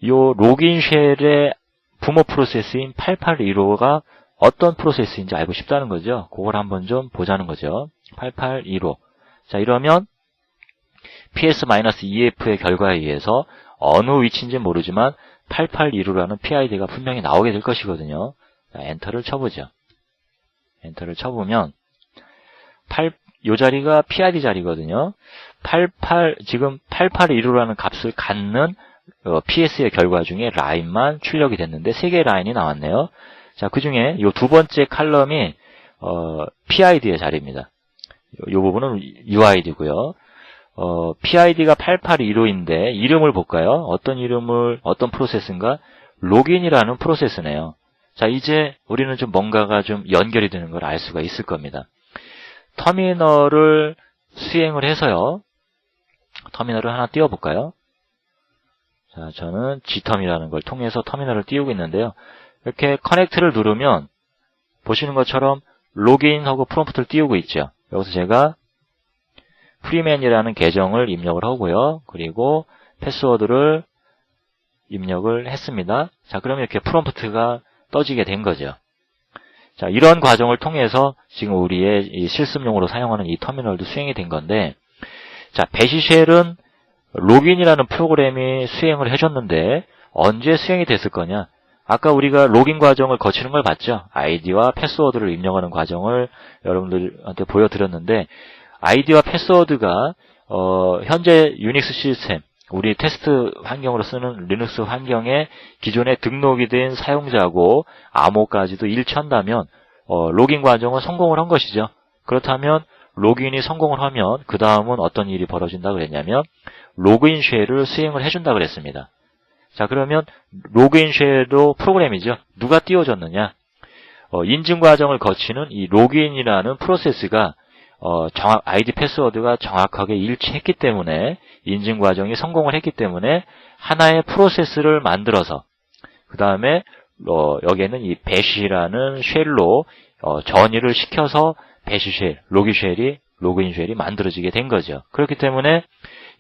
요 로그인 쉘의 부모 프로세스인 8815가 어떤 프로세스인지 알고 싶다는 거죠. 그걸 한번 좀 보자는 거죠. 8815. 자, 이러면 PS-EF의 결과에 의해서 어느 위치인지 모르지만 8815라는 PID가 분명히 나오게 될 것이거든요. 자, 엔터를 쳐보죠. 엔터를 쳐보면 요 자리가 PID 자리거든요. 지금 8815라는 값을 갖는 PS의 결과 중에 라인만 출력이 됐는데 3개의 라인이 나왔네요. 자, 그 중에 요 두 번째 칼럼이 PID의 자리입니다. 요 부분은 UID고요. PID가 8815인데 이름을 볼까요? 어떤 프로세스인가? 로그인이라는 프로세스네요. 자, 이제 우리는 좀 뭔가가 좀 연결이 되는 걸 알 수가 있을 겁니다. 터미널을 수행을 해서요. 터미널을 하나 띄워볼까요? 자, 저는 gterm이라는 걸 통해서 터미널을 띄우고 있는데요. 이렇게 커넥트를 누르면 보시는 것처럼 로그인하고 프롬프트를 띄우고 있죠. 여기서 제가 프리맨이라는 계정을 입력을 하고요. 그리고 패스워드를 입력을 했습니다. 자, 그러면 이렇게 프롬프트가 떠지게 된 거죠. 자, 이런 과정을 통해서 지금 우리의 이 실습용으로 사용하는 이 터미널도 수행이 된 건데, 자, 배시쉘은 로그인이라는 프로그램이 수행을 해줬는데 언제 수행이 됐을 거냐? 아까 우리가 로그인 과정을 거치는 걸 봤죠? 아이디와 패스워드를 입력하는 과정을 여러분들한테 보여드렸는데 아이디와 패스워드가 현재 유닉스 시스템, 우리 테스트 환경으로 쓰는 리눅스 환경에 기존에 등록이 된 사용자하고 암호까지도 일치한다면 로그인 과정은 성공을 한 것이죠. 그렇다면 로그인이 성공을 하면 그 다음은 어떤 일이 벌어진다 그랬냐면 로그인 쉘을 수행을 해준다 그랬습니다. 자, 그러면 로그인 쉘도 프로그램이죠. 누가 띄워줬느냐? 인증 과정을 거치는 이 로그인이라는 프로세스가 아이디 패스워드가 정확하게 일치했기 때문에 인증 과정이 성공을 했기 때문에 하나의 프로세스를 만들어서 그 다음에 여기에는 이 배시라는 쉘로 전이를 시켜서 배시 쉘, 로그인 쉘이 만들어지게 된 거죠. 그렇기 때문에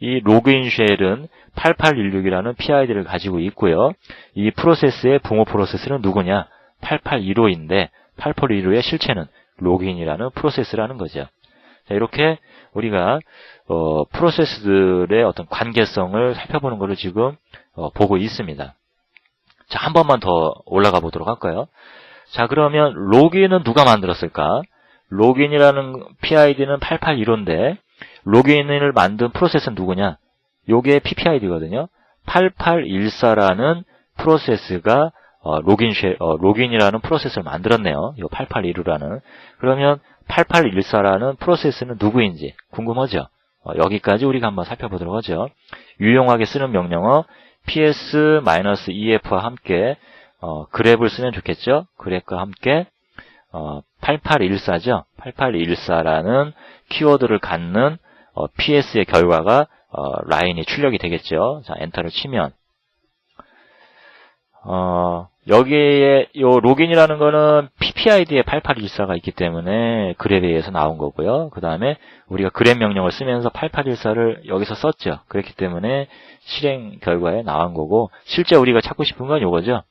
이 로그인 쉘은 8816이라는 PID를 가지고 있고요. 이 프로세스의 부모 프로세스는 누구냐? 8815인데 8815의 실체는 로그인이라는 프로세스라는 거죠. 자, 이렇게 우리가 프로세스들의 어떤 관계성을 살펴보는 것을 지금 보고 있습니다. 자, 한 번만 더 올라가 보도록 할까요? 자, 그러면 로그인은 누가 만들었을까? 로그인이라는 PID는 8815인데 로그인을 만든 프로세스는 누구냐? 요게 PPID거든요. 8814라는 프로세스가 로그인이라는 프로세스를 만들었네요. 요 8815라는. 그러면 8814라는 프로세스는 누구인지 궁금하죠? 여기까지 우리가 한번 살펴보도록 하죠. 유용하게 쓰는 명령어 ps-ef와 함께 grep을 쓰면 좋겠죠? grep과 함께 8814죠. 8814라는 키워드를 갖는 PS의 결과가 라인이 출력이 되겠죠. 자, 엔터를 치면 여기에 요 로그인이라는 거는 PPID에 8814가 있기 때문에 grep에 의해서 나온 거고요. 그 다음에 우리가 grep 명령을 쓰면서 8814를 여기서 썼죠. 그렇기 때문에 실행 결과에 나온 거고 실제 우리가 찾고 싶은 건 요거죠.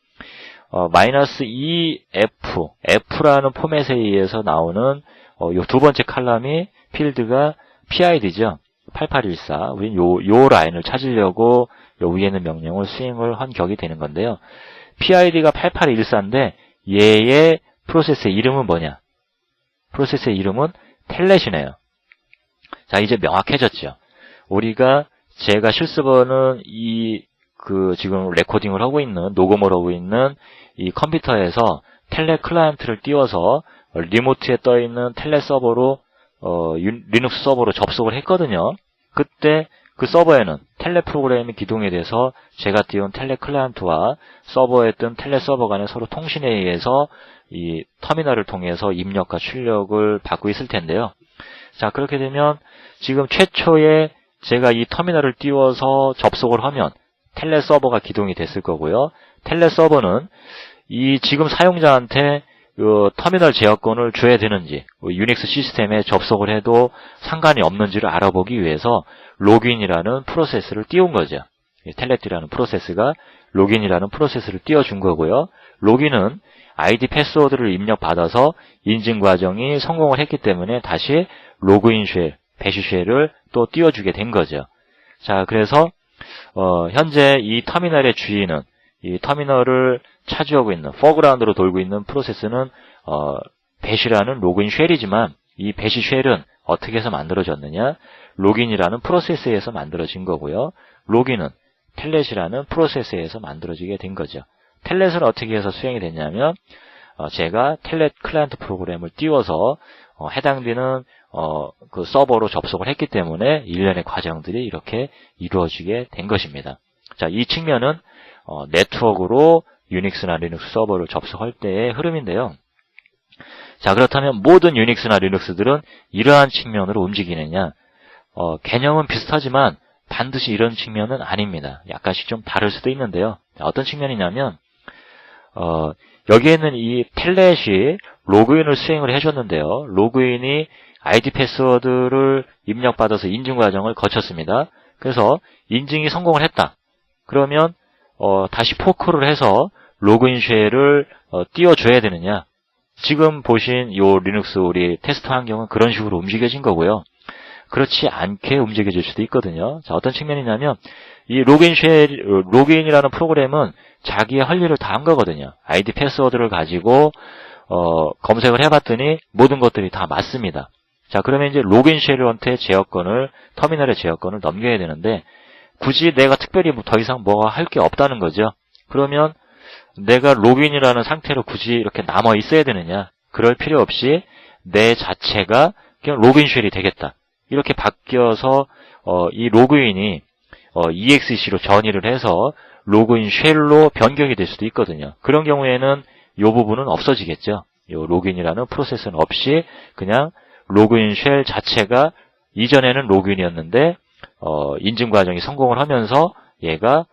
-EF, F라는 포맷에 의해서 나오는 요 두 번째 칼럼이 필드가 PID죠. 8814. 우린 요 라인을 찾으려고 요 위에 있는 명령을 수행을 한 격이 되는 건데요. PID가 8814인데 얘의 프로세스의 이름은 뭐냐? 프로세스의 이름은 텔넷이네요. 자, 이제 명확해졌죠. 우리가 제가 실습은 지금 레코딩을 하고 있는, 녹음을 하고 있는 이 컴퓨터에서 텔넷 클라이언트를 띄워서 리모트에 떠있는 텔넷 서버로, 리눅스 서버로 접속을 했거든요. 그때 그 서버에는 텔넷 프로그램이 기동이 돼서 제가 띄운 텔넷 클라이언트와 서버에 뜬 텔넷 서버 간의 서로 통신에 의해서 이 터미널을 통해서 입력과 출력을 받고 있을 텐데요. 자, 그렇게 되면 지금 최초에 제가 이 터미널을 띄워서 접속을 하면 텔넷 서버가 기동이 됐을 거고요. 텔넷 서버는 이 지금 사용자한테 터미널 제어권을 줘야 되는지, 유닉스 시스템에 접속을 해도 상관이 없는지를 알아보기 위해서 로그인이라는 프로세스를 띄운 거죠. 텔넷이라는 프로세스가 로그인이라는 프로세스를 띄워준 거고요. 로그인은 아이디 패스워드를 입력받아서 인증 과정이 성공을 했기 때문에 다시 로그인 쉘, 배시 쉘을 또 띄워주게 된 거죠. 자, 그래서 현재 이 터미널의 주인은 이 터미널을 차지하고 있는, 포그라운드로 돌고 있는 프로세스는 배시라는 로그인 쉘이지만 이 배시 쉘은 어떻게 해서 만들어졌느냐? 로그인이라는 프로세스에서 만들어진 거고요. 로그인은 텔넷이라는 프로세스에서 만들어지게 된 거죠. 텔넷은 어떻게 해서 수행이 됐냐면 제가 텔넷 클라이언트 프로그램을 띄워서 해당되는 그 서버로 접속을 했기 때문에 일련의 과정들이 이렇게 이루어지게 된 것입니다. 자, 이 측면은 네트워크로 유닉스나 리눅스 서버를 접속할 때의 흐름인데요. 자, 그렇다면 모든 유닉스나 리눅스들은 이러한 측면으로 움직이느냐? 개념은 비슷하지만 반드시 이런 측면은 아닙니다. 약간씩 좀 다를 수도 있는데요. 어떤 측면이냐면 여기에는 이 텔넷이 로그인을 수행을 해줬는데요. 로그인이 아이디 패스워드를 입력받아서 인증 과정을 거쳤습니다. 그래서 인증이 성공을 했다. 그러면 다시 포크를 해서 로그인 쉘을 띄워줘야 되느냐? 지금 보신 요 리눅스 우리 테스트 환경은 그런 식으로 움직여진 거고요. 그렇지 않게 움직여질 수도 있거든요. 자, 어떤 측면이냐면 이 로그인이라는 프로그램은 자기의 할 일을 다 한 거거든요. 아이디 패스워드를 가지고 검색을 해봤더니 모든 것들이 다 맞습니다. 자, 그러면 이제 로그인 쉘한테 제어권을, 터미널의 제어권을 넘겨야 되는데 굳이 내가 특별히 더 이상 뭐가 할 게 없다는 거죠. 그러면 내가 로그인이라는 상태로 굳이 이렇게 남아 있어야 되느냐? 그럴 필요 없이 내 자체가 그냥 로그인 쉘이 되겠다. 이렇게 바뀌어서 이 로그인이 EXEC로 전이를 해서 로그인 쉘로 변경이 될 수도 있거든요. 그런 경우에는 이 부분은 없어지겠죠. 이 로그인이라는 프로세스는 없이 그냥 로그인 쉘 자체가 이전에는 로그인이었는데 인증 과정이 성공을 하면서 얘가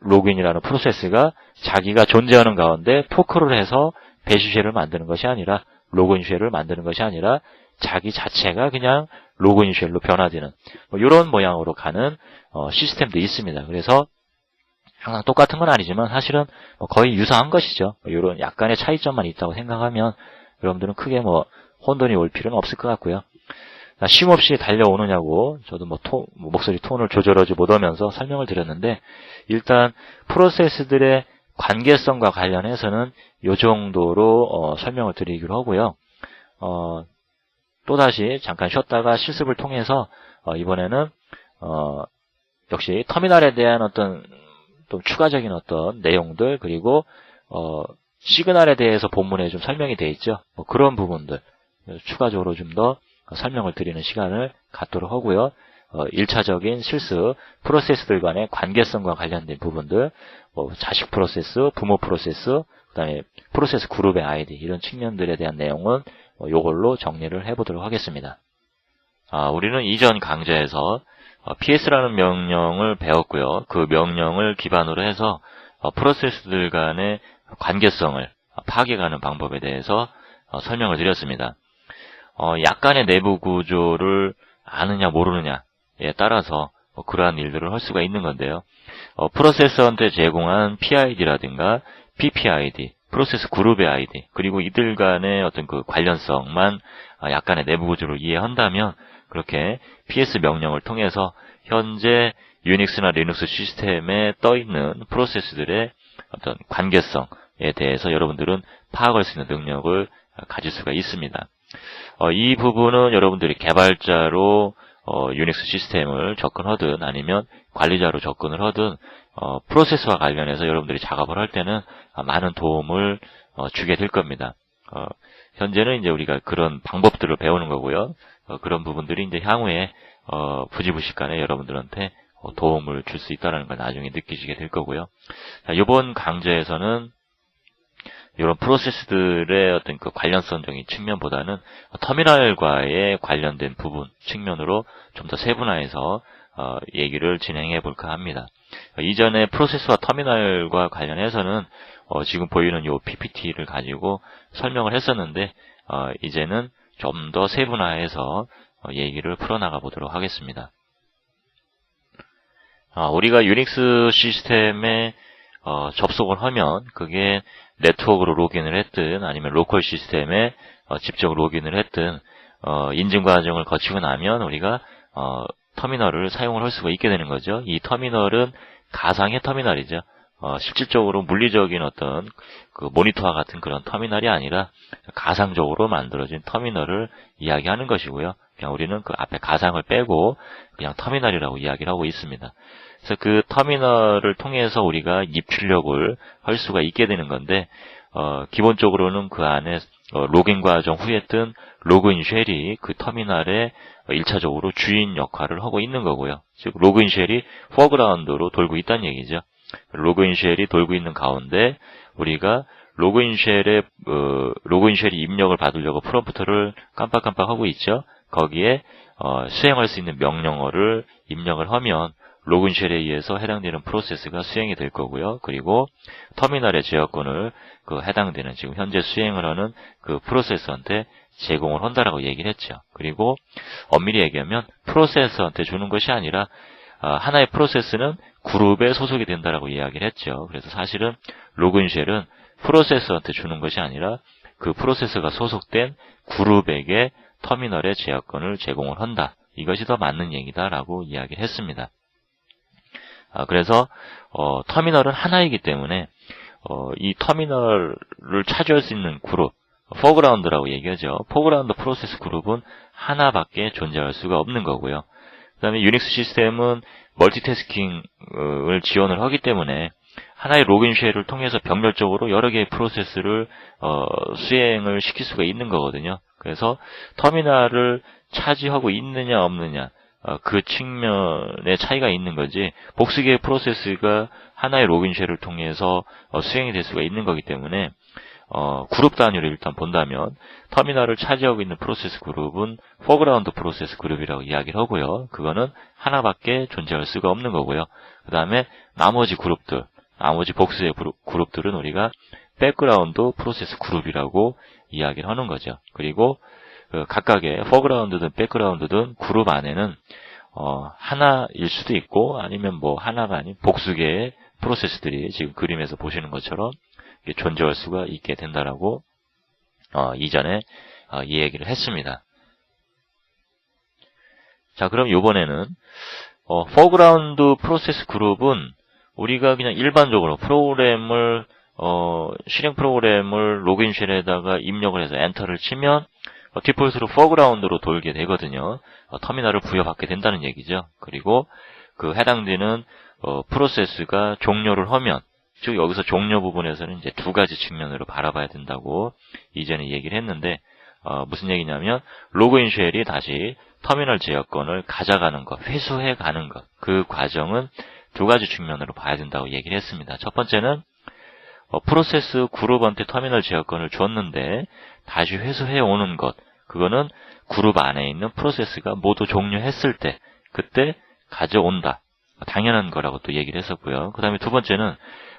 로그인이라는 프로세스가 자기가 존재하는 가운데 포크를 해서 배시 쉘을 만드는 것이 아니라, 로그인 쉘을 만드는 것이 아니라 자기 자체가 그냥 로그인 쉘로 변화되는 이런 모양으로 가는 시스템도 있습니다. 그래서 항상 똑같은 건 아니지만 사실은 거의 유사한 것이죠. 이런 약간의 차이점만 있다고 생각하면 여러분들은 크게 혼돈이 올 필요는 없을 것 같고요. 쉼없이 달려오느냐고 저도 목소리 톤을 조절하지 못하면서 설명을 드렸는데, 일단 프로세스들의 관계성과 관련해서는 이 정도로 설명을 드리기로 하고요. 또다시 잠깐 쉬었다가 실습을 통해서 이번에는 역시 터미널에 대한 어떤 또 추가적인 어떤 내용들, 그리고 시그널에 대해서 본문에 좀 설명이 되어 있죠. 그런 부분들 추가적으로 좀 더 설명을 드리는 시간을 갖도록 하고요. 1차적인 실습, 프로세스들 간의 관계성과 관련된 부분들, 자식 프로세스, 부모 프로세스, 그 다음에 프로세스 그룹의 아이디, 이런 측면들에 대한 내용은 요걸로 정리를 해보도록 하겠습니다. 우리는 이전 강좌에서 PS라는 명령을 배웠고요. 그 명령을 기반으로 해서 프로세스들 간의 관계성을 파악해가는 방법에 대해서 설명을 드렸습니다. 약간의 내부 구조를 아느냐 모르느냐에 따라서 그러한 일들을 할 수가 있는 건데요. 프로세서한테 제공한 PID라든가 PPID, 프로세스 그룹의 아이디, 그리고 이들 간의 어떤 그 관련성만 약간의 내부 구조를 이해한다면 그렇게 PS 명령을 통해서 현재 유닉스나 리눅스 시스템에 떠있는 프로세스들의 어떤 관계성에 대해서 여러분들은 파악할 수 있는 능력을 가질 수가 있습니다. 이 부분은 여러분들이 개발자로 유닉스 시스템을 접근하든 아니면 관리자로 접근을 하든 프로세스와 관련해서 여러분들이 작업을 할 때는 많은 도움을 주게 될 겁니다. 현재는 이제 우리가 그런 방법들을 배우는 거고요. 그런 부분들이 이제 향후에 부지부식간에 여러분들한테 도움을 줄 수 있다는 걸 나중에 느끼시게 될 거고요. 자, 이번 강좌에서는 이런 프로세스들의 어떤 그 관련성적인 측면보다는 터미널과의 관련된 부분 측면으로 좀 더 세분화해서 얘기를 진행해 볼까 합니다. 이전에 프로세스와 터미널과 관련해서는 지금 보이는 이 PPT를 가지고 설명을 했었는데 이제는 좀 더 세분화해서 얘기를 풀어나가 보도록 하겠습니다. 우리가 유닉스 시스템에 접속을 하면 그게 네트워크로 로그인을 했든 아니면 로컬 시스템에 직접 로그인을 했든 인증 과정을 거치고 나면 우리가 터미널을 사용을 할 수가 있게 되는 거죠. 이 터미널은 가상의 터미널이죠. 실질적으로 물리적인 어떤 그 모니터와 같은 그런 터미널이 아니라 가상적으로 만들어진 터미널을 이야기하는 것이고요. 그냥 우리는 그 앞에 가상을 빼고 그냥 터미널이라고 이야기를 하고 있습니다. 그래서 그 터미널을 통해서 우리가 입출력을 할 수가 있게 되는 건데 기본적으로는 그 안에 로그인 과정 후에 뜬 로그인 쉘이 그 터미널에 1차적으로 주인 역할을 하고 있는 거고요. 즉 로그인 쉘이 포그라운드로 돌고 있다는 얘기죠. 로그인 쉘이 돌고 있는 가운데 우리가 로그인 쉘의 로그인 쉘이 입력을 받으려고 프롬프트를 깜빡깜빡 하고 있죠. 거기에 수행할 수 있는 명령어를 입력을 하면 로그인 쉘에 의해서 해당되는 프로세스가 수행이 될 거고요. 그리고 터미널의 제어권을 그 해당되는 지금 현재 수행을 하는 그 프로세서한테 제공을 한다라고 얘기를 했죠. 그리고 엄밀히 얘기하면 프로세서한테 주는 것이 아니라 하나의 프로세스는 그룹에 소속이 된다라고 이야기를 했죠. 그래서 사실은 로그인 쉘은 프로세서한테 주는 것이 아니라 그 프로세서가 소속된 그룹에게 터미널의 제어권을 제공을 한다. 이것이 더 맞는 얘기다라고 이야기를 했습니다. 그래서 터미널은 하나이기 때문에 이 터미널을 차지할 수 있는 그룹, 포그라운드라고 얘기하죠. 포그라운드 프로세스 그룹은 하나밖에 존재할 수가 없는 거고요. 그 다음에 유닉스 시스템은 멀티태스킹을 지원을 하기 때문에 하나의 로그인 쉘을 통해서 병렬적으로 여러 개의 프로세스를 수행을 시킬 수가 있는 거거든요. 그래서 터미널을 차지하고 있느냐 없느냐 그 측면의 차이가 있는 거지 복수 개의 프로세스가 하나의 로그인 쉘을 통해서 수행이 될 수가 있는 거기 때문에 그룹 단위로 일단 본다면 터미널을 차지하고 있는 프로세스 그룹은 포그라운드 프로세스 그룹이라고 이야기를 하고요. 그거는 하나밖에 존재할 수가 없는 거고요. 그 다음에 나머지 그룹들, 나머지 복수의 그룹들은 우리가 백그라운드 프로세스 그룹이라고 이야기를 하는 거죠. 그리고 각각의 포그라운드든 백그라운드든 그룹 안에는 하나일 수도 있고 아니면 뭐 하나가 아닌 복수 개의 프로세스들이 지금 그림에서 보시는 것처럼 존재할 수가 있게 된다라고 이전에 이 얘기를 했습니다. 자, 그럼 이번에는 포그라운드 프로세스 그룹은 우리가 그냥 일반적으로 프로그램을 실행 프로그램을 로그인 쉘에다가 입력을 해서 엔터를 치면 디폴트로 포그라운드로 돌게 되거든요. 터미널을 부여받게 된다는 얘기죠. 그리고 그 해당되는 프로세스가 종료를 하면 즉 여기서 종료 부분에서는 이제 두 가지 측면으로 바라봐야 된다고 이전에 얘기를 했는데 무슨 얘기냐면 로그인 쉘이 다시 터미널 제어권을 가져가는 것, 회수해 가는 것, 그 과정은 두 가지 측면으로 봐야 된다고 얘기를 했습니다. 첫 번째는 프로세스 그룹한테 터미널 제어권을 줬는데 다시 회수해 오는 것, 그거는 그룹 안에 있는 프로세스가 모두 종료했을 때 그때 가져온다. 당연한 거라고 또 얘기를 했었고요. 그 다음에 두 번째는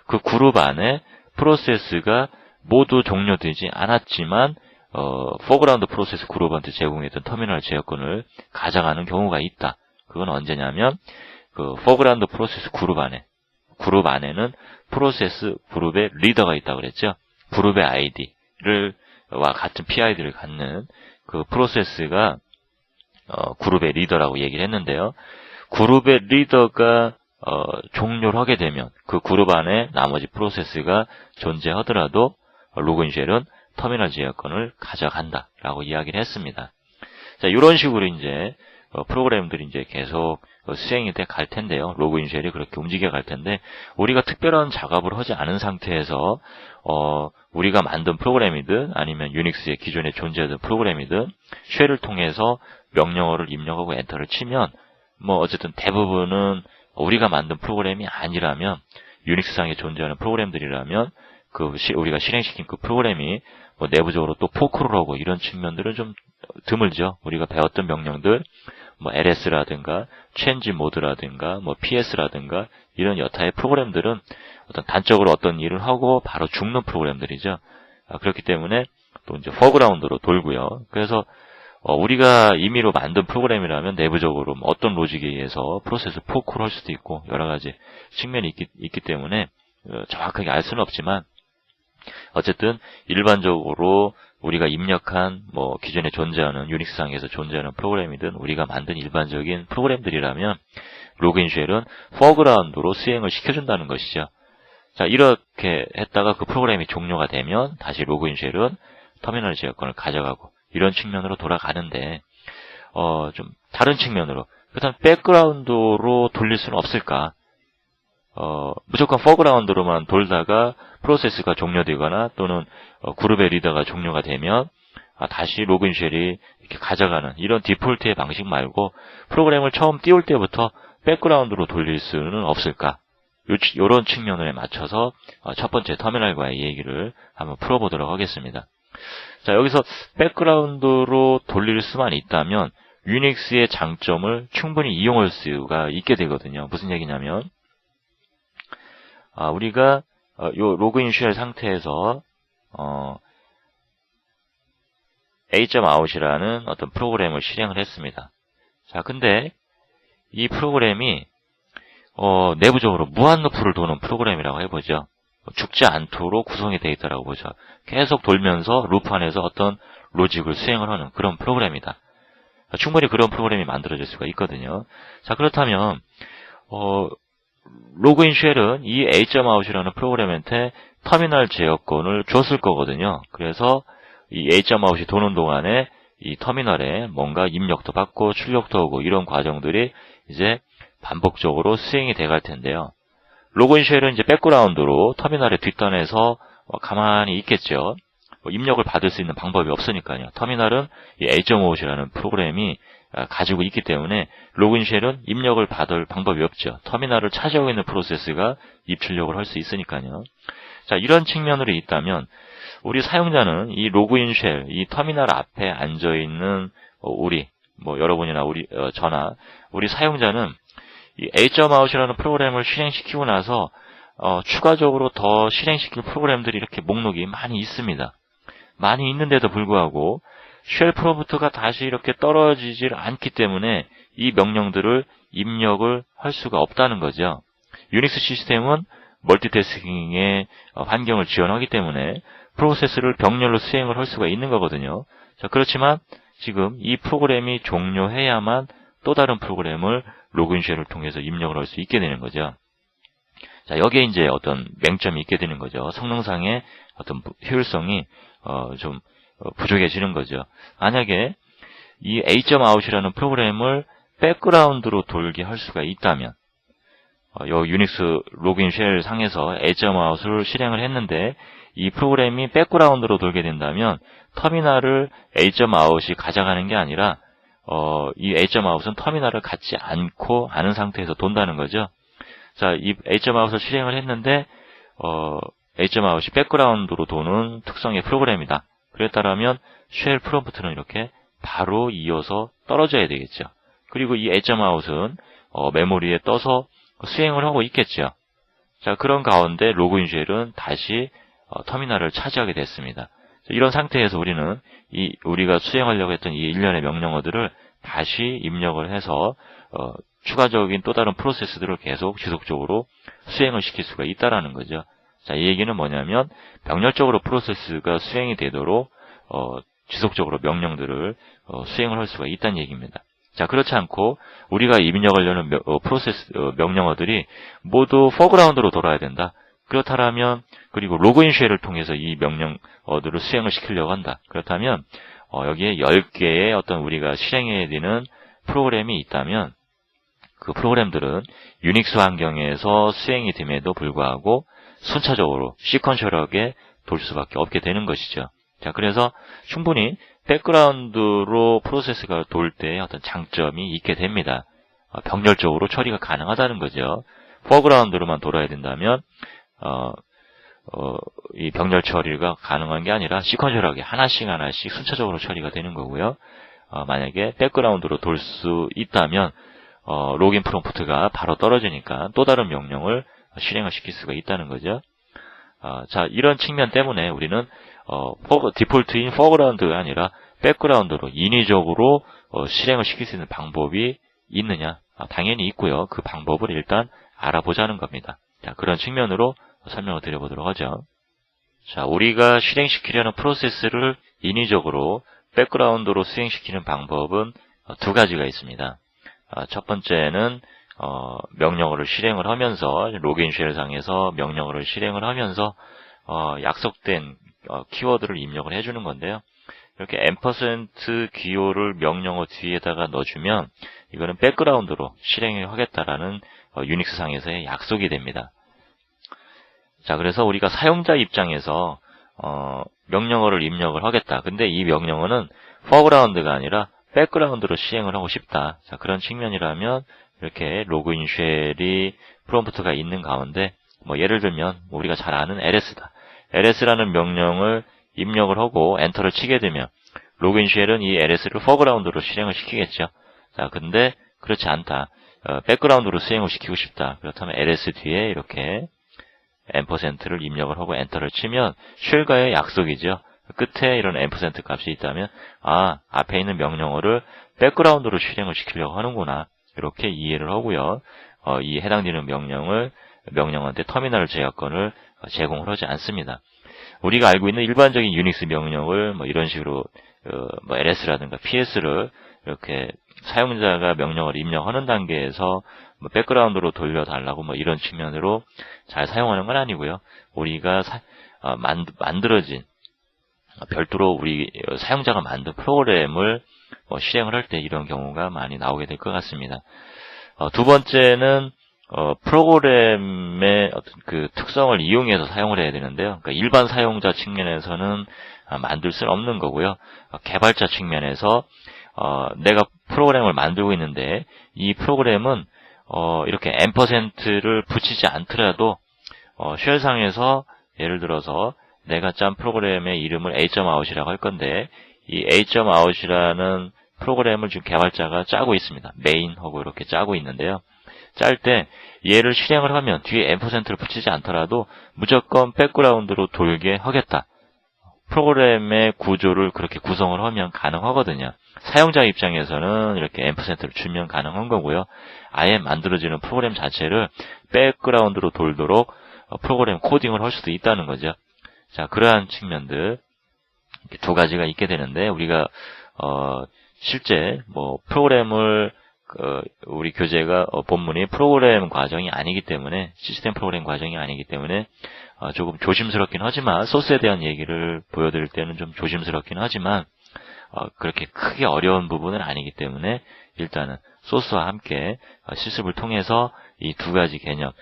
그 그룹 안에 프로세스가 모두 종료되지 않았지만 포그라운드 프로세스 그룹한테 제공했던 터미널 제어권을 가져가는 경우가 있다. 그건 언제냐면 그 포그라운드 프로세스 그룹 안에는 프로세스 그룹의 리더가 있다고 그랬죠. 그룹의 아이디를 와 같은 PID를 갖는 그 프로세스가 그룹의 리더라고 얘기를 했는데요. 그룹의 리더가 종료를 하게 되면 그 그룹 안에 나머지 프로세스가 존재하더라도 로그인 쉘은 터미널 제어권을 가져간다라고 이야기를 했습니다. 자, 이런 식으로 이제 프로그램들이 이제 계속 수행이 돼 갈 텐데요. 로그인 쉘이 그렇게 움직여 갈 텐데, 우리가 특별한 작업을 하지 않은 상태에서 우리가 만든 프로그램이든 아니면 유닉스의 기존에 존재하던 프로그램이든 쉘을 통해서 명령어를 입력하고 엔터를 치면 뭐 어쨌든 대부분은 우리가 만든 프로그램이 아니라면, 유닉스상에 존재하는 프로그램들이라면 우리가 실행시킨 그 프로그램이 뭐 내부적으로 또 포크를 하고 이런 측면들은 좀 드물죠. 우리가 배웠던 명령들, 뭐 ls라든가 change mode라든가 뭐 ps라든가 이런 여타의 프로그램들은 어떤 단적으로 어떤 일을 하고 바로 죽는 프로그램들이죠. 그렇기 때문에 또 이제 foreground로 돌고요. 그래서 우리가 임의로 만든 프로그램이라면 내부적으로 어떤 로직에 의해서 프로세스 포크를 할 수도 있고 여러 가지 측면이 있기 때문에 정확하게 알 수는 없지만, 어쨌든 일반적으로 우리가 입력한 뭐 기존에 존재하는 유닉스상에서 존재하는 프로그램이든 우리가 만든 일반적인 프로그램들이라면 로그인 쉘은 foreground로 수행을 시켜준다는 것이죠. 자, 이렇게 했다가 그 프로그램이 종료가 되면 다시 로그인 쉘은 터미널 제어권을 가져가고 이런 측면으로 돌아가는데, 좀 다른 측면으로 그렇다면 백그라운드로 돌릴 수는 없을까? 무조건 foreground로만 돌다가 프로세스가 종료되거나 또는 그룹의 리더가 종료가 되면 다시 로그인 쉘이 이렇게 가져가는 이런 디폴트의 방식 말고 프로그램을 처음 띄울 때부터 백그라운드로 돌릴 수는 없을까? 이런 측면에 맞춰서 첫 번째 터미널과의 얘기를 한번 풀어보도록 하겠습니다. 자, 여기서 백그라운드로 돌릴 수만 있다면 유닉스의 장점을 충분히 이용할 수가 있게 되거든요. 무슨 얘기냐면, 우리가 요 로그인 쉘 상태에서 a.out이라는 어떤 프로그램을 실행을 했습니다. 자, 근데 이 프로그램이 내부적으로 무한루프를 도는 프로그램이라고 해보죠. 죽지 않도록 구성이 되어 있다고 보죠. 계속 돌면서 루프 안에서 어떤 로직을 수행을 하는 그런 프로그램이다. 충분히 그런 프로그램이 만들어질 수가 있거든요. 자, 그렇다면 로그인 쉘은 이 a.out이라는 프로그램한테 터미널 제어권을 줬을 거거든요. 그래서 이 a.out이 도는 동안에 이 터미널에 뭔가 입력도 받고 출력도 하고 이런 과정들이 이제 반복적으로 수행이 돼갈 텐데요. 로그인 쉘은 이제 백그라운드로 터미널의 뒷단에서 가만히 있겠죠. 입력을 받을 수 있는 방법이 없으니까요. 터미널은 이 a.out이라는 프로그램이 가지고 있기 때문에 로그인 쉘은 입력을 받을 방법이 없죠. 터미널을 차지하고 있는 프로세스가 입출력을 할 수 있으니까요. 자, 이런 측면으로 있다면 우리 사용자는 이 로그인 쉘, 이 터미널 앞에 앉아있는 우리, 뭐 여러분이나 우리 사용자는 이 a.out이라는 프로그램을 실행시키고 나서 추가적으로 더 실행시킬 프로그램들이 이렇게 목록이 많이 있습니다. 많이 있는데도 불구하고 쉘 프롬프트가 다시 이렇게 떨어지질 않기 때문에 이 명령들을 입력을 할 수가 없다는 거죠. 유닉스 시스템은 멀티태스킹의 환경을 지원하기 때문에 프로세스를 병렬로 수행을 할 수가 있는 거거든요. 자, 그렇지만 지금 이 프로그램이 종료해야만 또 다른 프로그램을 로그인 쉘을 통해서 입력을 할 수 있게 되는 거죠. 자, 여기에 이제 어떤 맹점이 있게 되는 거죠. 성능상의 어떤 효율성이 좀 부족해지는 거죠. 만약에 이 a.out이라는 프로그램을 백그라운드로 돌게 할 수가 있다면, 요 유닉스 로그인 쉘 상에서 a.out을 실행을 했는데 이 프로그램이 백그라운드로 돌게 된다면 터미널을 a.out이 가져가는 게 아니라 이 a.out은 터미널을 갖지 않은 상태에서 돈다는 거죠. 자, 이 a.out을 실행을 했는데 a.out이 백그라운드로 도는 특성의 프로그램이다. 그랬다면 쉘 프롬프트는 이렇게 바로 이어서 떨어져야 되겠죠. 그리고 이 a.out은 메모리에 떠서 수행을 하고 있겠죠. 자, 그런 가운데 로그인 쉘은 다시 터미널을 차지하게 됐습니다. 이런 상태에서 우리는 우리가 수행하려고 했던 이 일련의 명령어들을 다시 입력을 해서 추가적인 또 다른 프로세스들을 계속 지속적으로 수행을 시킬 수가 있다라는 거죠. 자, 이 얘기는 뭐냐면 병렬적으로 프로세스가 수행이 되도록 지속적으로 명령들을 수행을 할 수가 있다는 얘기입니다. 자, 그렇지 않고 우리가 입력하려는 명령어들이 모두 foreground로 돌아야 된다. 그렇다면 그리고 로그인 쉘을 통해서 이 명령어들을 수행을 시키려고 한다. 그렇다면 여기에 10개의 어떤 우리가 실행해야 되는 프로그램이 있다면 그 프로그램들은 유닉스 환경에서 수행이 됨에도 불구하고 순차적으로 시퀀셜하게 돌 수밖에 없게 되는 것이죠. 자, 그래서 충분히 백그라운드로 프로세스가 돌 때 어떤 장점이 있게 됩니다. 병렬적으로 처리가 가능하다는 거죠. 포그라운드로만 돌아야 된다면 이 병렬 처리가 가능한 게 아니라 시퀀셜하게 하나씩 순차적으로 처리가 되는 거고요. 만약에 백그라운드로 돌 수 있다면 로그인 프롬프트가 바로 떨어지니까 또 다른 명령을 실행을 시킬 수가 있다는 거죠. 자, 이런 측면 때문에 우리는 디폴트인 포그라운드가 아니라 백그라운드로 인위적으로 실행을 시킬 수 있는 방법이 있느냐? 당연히 있고요. 그 방법을 일단 알아보자는 겁니다. 자, 그런 측면으로 설명을 드려보도록 하죠. 자, 우리가 실행시키려는 프로세스를 인위적으로 백그라운드로 수행시키는 방법은 두 가지가 있습니다. 첫 번째는 명령어를 실행을 하면서 로그인 쉘상에서 명령어를 실행을 하면서 약속된 키워드를 입력을 해주는 건데요. 이렇게 %, 기호를 명령어 뒤에다가 넣어주면 이거는 백그라운드로 실행을 하겠다라는 유닉스 상에서의 약속이 됩니다. 자, 그래서 우리가 사용자 입장에서 명령어를 입력을 하겠다. 근데 이 명령어는 포그라운드가 아니라 백그라운드로 시행을 하고 싶다. 자, 그런 측면이라면 이렇게 로그인 쉘이 프롬프트가 있는 가운데 예를 들면 우리가 잘 아는 ls다. ls라는 명령을 입력을 하고 엔터를 치게 되면 로그인 쉘은 이 ls를 포그라운드로 실행을 시키겠죠. 자, 근데 그렇지 않다. 백그라운드로 수행을 시키고 싶다. 그렇다면 ls 뒤에 이렇게 %를 입력을 하고 엔터를 치면 쉘과의 약속이죠. 끝에 이런 %, 값이 있다면 앞에 있는 명령어를 백그라운드로 실행을 시키려고 하는구나. 이렇게 이해를 하고요. 이 해당되는 명령어한테 터미널 제어권을 제공을 하지 않습니다. 우리가 알고 있는 일반적인 유닉스 명령을 이런 식으로 ls라든가 ps를 이렇게 사용자가 명령어를 입력하는 단계에서 백그라운드로 돌려달라고 이런 측면으로 잘 사용하는 건 아니고요. 우리가 만들어진 별도로 우리 사용자가 만든 프로그램을 실행을 할 때 이런 경우가 많이 나오게 될 것 같습니다. 두 번째는 프로그램의 어떤 그 특성을 이용해서 사용을 해야 되는데요. 그러니까 일반 사용자 측면에서는 만들 수는 없는 거고요. 개발자 측면에서 내가 프로그램을 만들고 있는데 이 프로그램은 이렇게 %를 붙이지 않더라도 쉘상에서 예를 들어서 내가 짠 프로그램의 이름을 a.out이라고 할 건데 이 a.out이라는 프로그램을 지금 개발자가 짜고 있습니다. 메인하고 이렇게 짜고 있는데요. 짤 때 얘를 실행을 하면 뒤에 %를 붙이지 않더라도 무조건 백그라운드로 돌게 하겠다. 프로그램의 구조를 그렇게 구성을 하면 가능하거든요. 사용자 입장에서는 이렇게 %를 주면 가능한 거고요. 아예 만들어지는 프로그램 자체를 백그라운드로 돌도록 프로그램 코딩을 할 수도 있다는 거죠. 자, 그러한 측면들 두 가지가 있게 되는데 우리가 실제 프로그램을 우리 교재가 본문이 프로그램 과정이 아니기 때문에 시스템 프로그램 과정이 아니기 때문에 조금 조심스럽긴 하지만 소스에 대한 얘기를 보여드릴 때는 좀 조심스럽긴 하지만 그렇게 크게 어려운 부분은 아니기 때문에 일단은 소스와 함께 실습을 통해서 이 두 가지 개념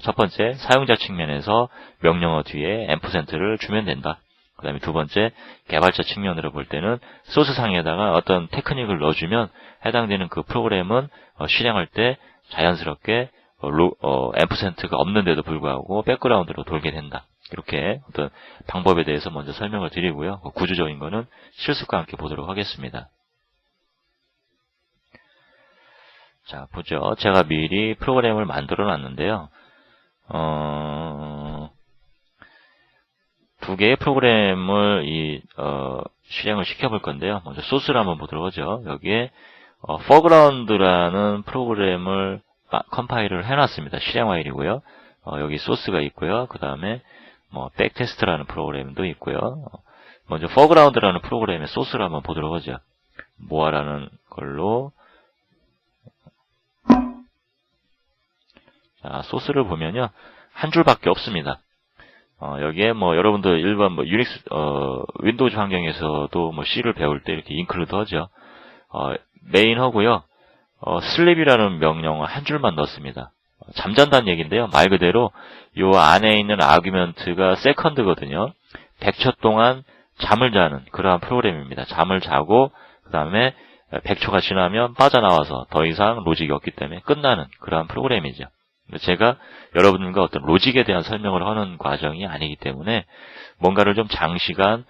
첫 번째 사용자 측면에서 명령어 뒤에 %를 주면 된다. 그 다음에 두 번째 개발자 측면으로 볼 때는 소스상에다가 어떤 테크닉을 넣어주면 해당되는 그 프로그램은 실행할 때 자연스럽게 %가 없는데도 불구하고 백그라운드로 돌게 된다. 이렇게 어떤 방법에 대해서 먼저 설명을 드리고요. 구조적인 거는 실습과 함께 보도록 하겠습니다. 자, 보죠. 제가 미리 프로그램을 만들어 놨는데요. 두 개의 프로그램을 실행을 시켜볼 건데요. 먼저 소스를 한번 보도록 하죠. 여기에 foreground라는 프로그램을 컴파일을 해놨습니다. 실행 파일이고요. 여기 소스가 있고요. 그 다음에 백테스트라는 프로그램도 있고요. 먼저 foreground라는 프로그램의 소스를 한번 보도록 하죠. 모아라는 걸로 자, 소스를 보면요. 한 줄밖에 없습니다. 여기에 여러분들 일반 유닉스 윈도우즈 환경에서도 C를 배울 때 이렇게 인클루드 하죠. 메인 하고요. sleep이라는 명령을 한 줄만 넣습니다. 잠잔다는 얘기인데요. 말 그대로 요 안에 있는 아규먼트가 세컨드거든요. 100초 동안 잠을 자는 그러한 프로그램입니다. 잠을 자고 그 다음에 100초가 지나면 빠져나와서 더 이상 로직이 없기 때문에 끝나는 그러한 프로그램이죠. 제가 여러분과 어떤 로직에 대한 설명을 하는 과정이 아니기 때문에 뭔가를 좀 장시간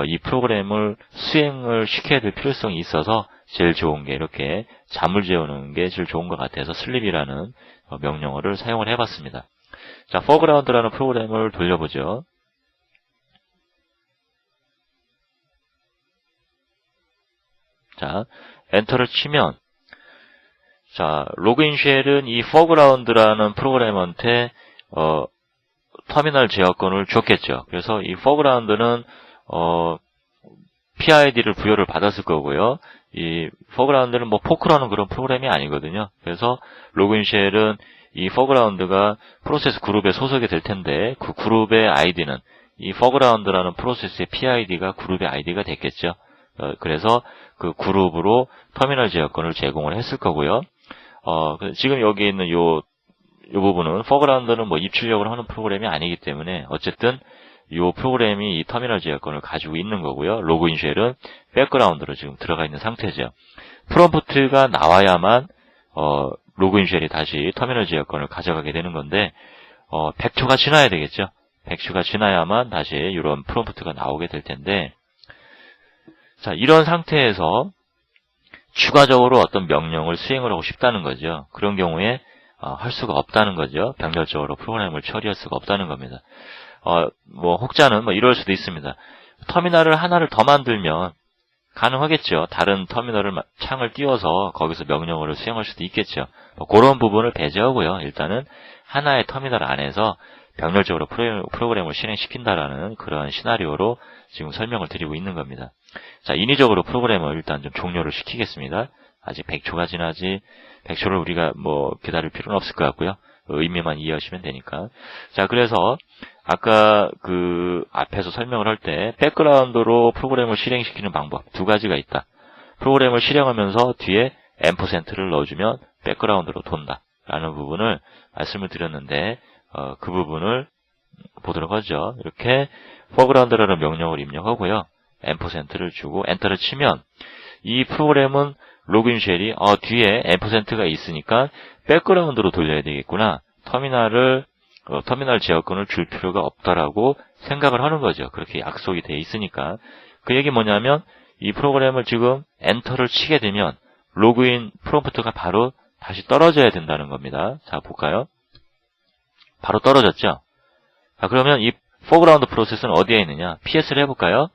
이 프로그램을 수행을 시켜야 될 필요성이 있어서 제일 좋은 게 이렇게 잠을 재우는 게 제일 좋은 것 같아서 sleep이라는 명령어를 사용을 해봤습니다. 자, foreground라는 프로그램을 돌려보죠. 자, 엔터를 치면 자, 로그인 쉘은 이 foreground라는 프로그램한테 터미널 제어권을 줬겠죠. 그래서 이 foreground는 PID를 부여를 받았을 거고요. 이 foreground는 뭐 포크라는 그런 프로그램이 아니거든요. 그래서 로그인 쉘은 이 foreground가 프로세스 그룹에 소속이 될 텐데 그 그룹의 아이디는 이 foreground라는 프로세스의 PID가 그룹의 아이디가 됐겠죠. 그래서 그 그룹으로 터미널 제어권을 제공을 했을 거고요. 지금 여기 있는 요 부분은 foreground는 뭐 입출력을 하는 프로그램이 아니기 때문에 어쨌든 요 프로그램이 이 터미널 제어권을 가지고 있는 거고요. 로그인 쉘은 백그라운드로 지금 들어가 있는 상태죠. 프롬프트가 나와야만 로그인 쉘이 다시 터미널 제어권을 가져가게 되는 건데 100초가 지나야 되겠죠. 100초가 지나야만 다시 이런 프롬프트가 나오게 될 텐데 자, 이런 상태에서 추가적으로 어떤 명령을 수행을 하고 싶다는 거죠. 그런 경우에 할 수가 없다는 거죠. 병렬적으로 프로그램을 처리할 수가 없다는 겁니다. 뭐 혹자는 뭐 이럴 수도 있습니다. 터미널을 하나를 더 만들면 가능하겠죠. 다른 터미널을 창을 띄워서 거기서 명령어를 수행할 수도 있겠죠. 그런 부분을 배제하고요. 일단은 하나의 터미널 안에서 병렬적으로 프로그램을 실행시킨다라는 그런 시나리오로 지금 설명을 드리고 있는 겁니다. 자, 인위적으로 프로그램을 일단 좀 종료를 시키겠습니다. 아직 100초가 지나지 100초를 우리가 뭐 기다릴 필요는 없을 것 같고요. 의미만 이해하시면 되니까. 자, 그래서 아까 그 앞에서 설명을 할 때 백그라운드로 프로그램을 실행시키는 방법 두 가지가 있다. 프로그램을 실행하면서 뒤에 앰퍼센트를 넣어주면 백그라운드로 돈다 라는 부분을 말씀을 드렸는데 그 부분을 보도록 하죠. 이렇게 foreground라는 명령을 입력하고요. 앰퍼센트를 주고 엔터를 치면 이 프로그램은 로그인 쉘이 뒤에 앰퍼센트가 있으니까 백그라운드로 돌려야 되겠구나. 터미널 제어권을 줄 필요가 없다라고 생각을 하는 거죠. 그렇게 약속이 돼 있으니까. 그 얘기 뭐냐면 이 프로그램을 지금 엔터를 치게 되면 로그인 프롬프트가 바로 다시 떨어져야 된다는 겁니다. 자, 볼까요? 바로 떨어졌죠? 자, 그러면 이 foreground 프로세스는 어디에 있느냐? PS를 해볼까요?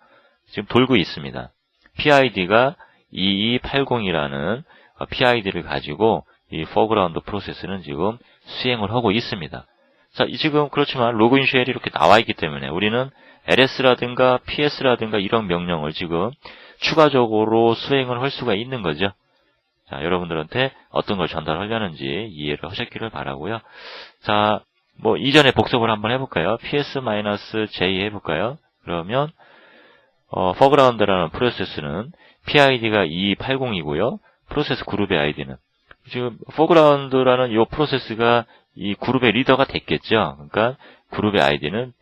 지금 돌고 있습니다. PID가 2280이라는 PID를 가지고 이 foreground 프로세스는 지금 수행을 하고 있습니다. 자, 지금 그렇지만 로그인 쉘이 이렇게 나와 있기 때문에 우리는 LS라든가 PS라든가 이런 명령을 지금 추가적으로 수행을 할 수가 있는 거죠. 자, 여러분들한테 어떤 걸 전달하려는지 이해를 하셨기를 바라고요. 자, 뭐 이전에 복습을 한번 해볼까요? PS-J 해볼까요? 그러면 foreground라는 프로세스는 PID가 2280이고요. 프로세스 그룹의 아이디는 지금 foreground라는 이 프로세스가 이 그룹의 리더가 됐겠죠. 그러니까 그룹의 아이디는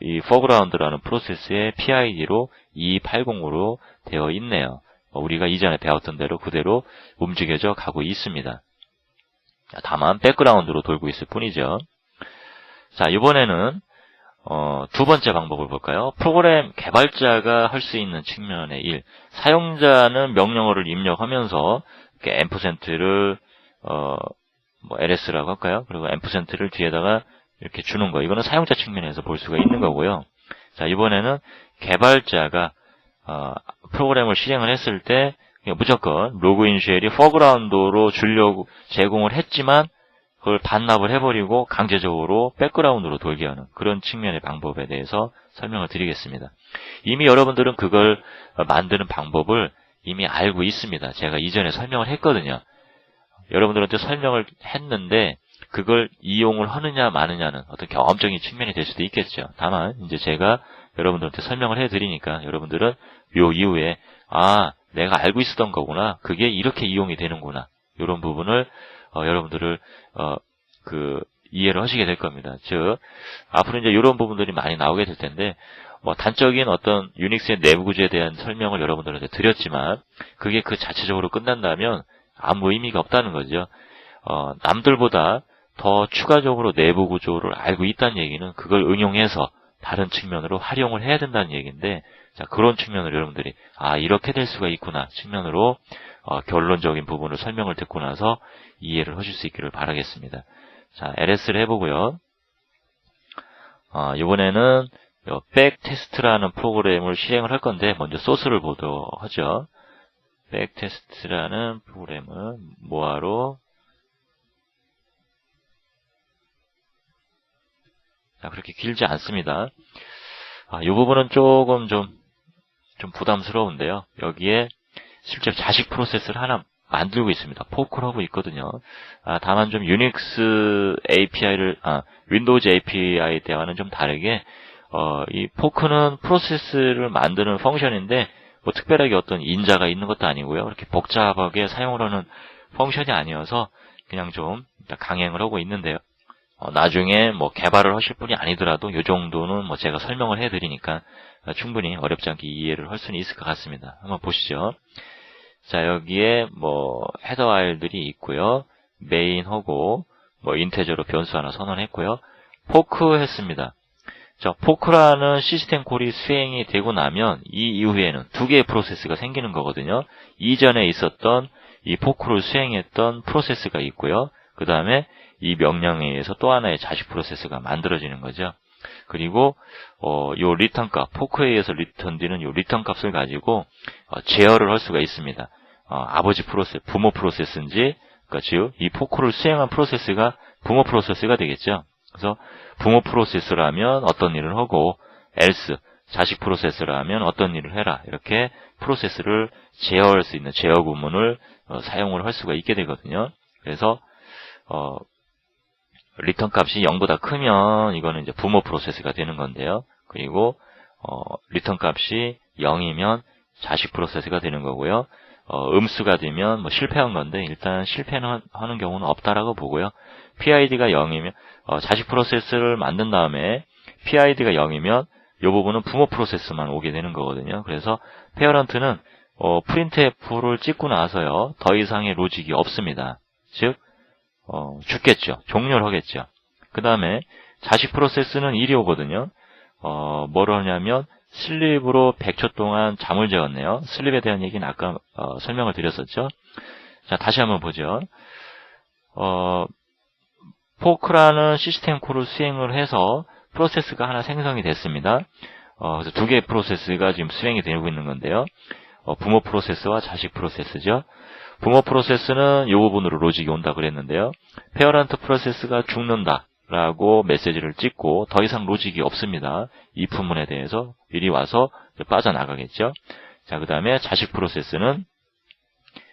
이 foreground라는 프로세스의 PID로 2280으로 되어 있네요. 우리가 이전에 배웠던 대로 그대로 움직여져 가고 있습니다. 다만 백그라운드로 돌고 있을 뿐이죠. 자, 이번에는 두 번째 방법을 볼까요? 프로그램 개발자가 할 수 있는 측면의 일. 사용자는 명령어를 입력하면서 이렇게 앰퍼센트를 뭐 LS라고 할까요? 그리고 앰퍼센트를 뒤에다가 이렇게 주는 거. 이거는 사용자 측면에서 볼 수가 있는 거고요. 자, 이번에는 개발자가 프로그램을 실행을 했을 때 무조건 로그인 쉘이 foreground로 주려고 제공을 했지만 그걸 반납을 해버리고 강제적으로 백그라운드로 돌게 하는 그런 측면의 방법에 대해서 설명을 드리겠습니다. 이미 여러분들은 그걸 만드는 방법을 이미 알고 있습니다. 제가 이전에 설명을 했거든요. 여러분들한테 설명을 했는데 그걸 이용을 하느냐 마느냐는 어떤 경험적인 측면이 될 수도 있겠죠. 다만 이제 제가 여러분들한테 설명을 해드리니까 여러분들은 요 이후에 내가 알고 있었던 거구나. 그게 이렇게 이용이 되는구나. 이런 부분을 여러분들을 이해를 하시게 될 겁니다. 즉 앞으로 이제 이런 부분들이 많이 나오게 될 텐데 단적인 어떤 유닉스의 내부 구조에 대한 설명을 여러분들한테 드렸지만 그게 그 자체적으로 끝난다면 아무 의미가 없다는 거죠. 남들보다 더 추가적으로 내부 구조를 알고 있다는 얘기는 그걸 응용해서 다른 측면으로 활용을 해야 된다는 얘기인데, 자, 그런 측면으로 여러분들이 이렇게 될 수가 있구나 측면으로 결론적인 부분을 설명을 듣고 나서 이해를 하실 수 있기를 바라겠습니다. 자, LS를 해보고요. 이번에는 백테스트라는 프로그램을 실행을 할 건데 먼저 소스를 보도록 하죠. 백테스트라는 프로그램은 뭐하러? 자, 그렇게 길지 않습니다. 이 부분은 조금 좀 부담스러운데요. 여기에 실제로 자식 프로세스를 하나 만들고 있습니다. 포크를 하고 있거든요. 다만 좀 유닉스 API를, 윈도우즈 API 대와는 좀 다르게, 이 포크는 프로세스를 만드는 펑션인데, 특별하게 어떤 인자가 있는 것도 아니고요. 그렇게 복잡하게 사용을 하는 펑션이 아니어서, 그냥 좀 강행을 하고 있는데요. 나중에 개발을 하실 분이 아니더라도 이 정도는 제가 설명을 해드리니까 충분히 어렵지 않게 이해를 할 수는 있을 것 같습니다. 한번 보시죠. 자, 여기에 헤더 파일들이 있고요. 메인하고 인테저로 변수 하나 선언했고요. 포크 했습니다. 자, 포크라는 시스템 콜이 수행이 되고 나면 이 이후에는 두 개의 프로세스가 생기는 거거든요. 이전에 있었던 이 포크를 수행했던 프로세스가 있고요. 그 다음에 이 명령에 의해서 또 하나의 자식 프로세스가 만들어지는 거죠. 그리고 요 리턴 값, 포크에 의해서 리턴되는 요 리턴 값을 가지고 제어를 할 수가 있습니다. 아버지 프로세스, 부모 프로세스인지, 그러니까 즉 이 포크를 수행한 프로세스가 부모 프로세스가 되겠죠. 그래서 부모 프로세스라면 어떤 일을 하고, else 자식 프로세스라면 어떤 일을 해라. 이렇게 프로세스를 제어할 수 있는 제어 구문을 사용을 할 수가 있게 되거든요. 그래서 리턴 값이 0보다 크면 이거는 이제 부모 프로세스가 되는 건데요. 그리고 리턴 값이 0이면 자식 프로세스가 되는 거고요. 음수가 되면 실패한 건데 일단 실패는 하는 경우는 없다라고 보고요. PID가 0이면 자식 프로세스를 만든 다음에 PID가 0이면 이 부분은 부모 프로세스만 오게 되는 거거든요. 그래서 페어런트는 printf를 찍고 나서요. 더 이상의 로직이 없습니다. 즉 죽겠죠. 종료를 하겠죠. 그 다음에 자식 프로세스는 1이 오거든요. 뭐를 하냐면 슬립으로 100초 동안 잠을 재웠네요. 슬립에 대한 얘기는 아까 설명을 드렸었죠. 자, 다시 한번 보죠. 포크라는 시스템 콜을 수행을 해서 프로세스가 하나 생성이 됐습니다. 그래서 두 개의 프로세스가 지금 수행이 되고 있는 건데요. 부모 프로세스와 자식 프로세스죠. 부모 프로세스는 이 부분으로 로직이 온다 그랬는데요. 페어런트 프로세스가 죽는다라고 메시지를 찍고 더 이상 로직이 없습니다. 이 부분에 대해서 미리 와서 빠져나가겠죠. 자, 그 다음에 자식 프로세스는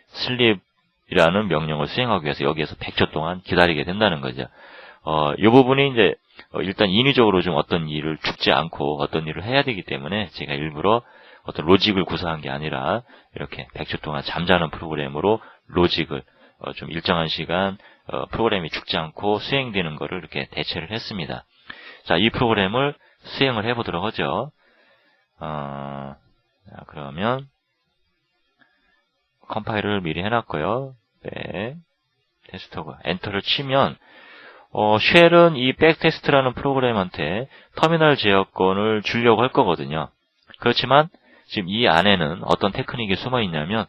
슬립이라는 명령을 수행하기 위해서 여기에서 100초 동안 기다리게 된다는 거죠. 이 부분이 이제 일단 인위적으로 좀 어떤 일을 죽지 않고 어떤 일을 해야 되기 때문에 제가 일부러 어떤 로직을 구사한 게 아니라 이렇게 100초 동안 잠자는 프로그램으로 로직을 좀 일정한 시간 프로그램이 죽지 않고 수행되는 거를 이렇게 대체를 했습니다. 자, 이 프로그램을 수행을 해보도록 하죠. 자, 그러면 컴파일을 미리 해놨고요. 네, 테스터가 엔터를 치면 쉘은 이 백테스트라는 프로그램한테 터미널 제어권을 주려고 할 거거든요. 그렇지만 지금 이 안에는 어떤 테크닉이 숨어 있냐면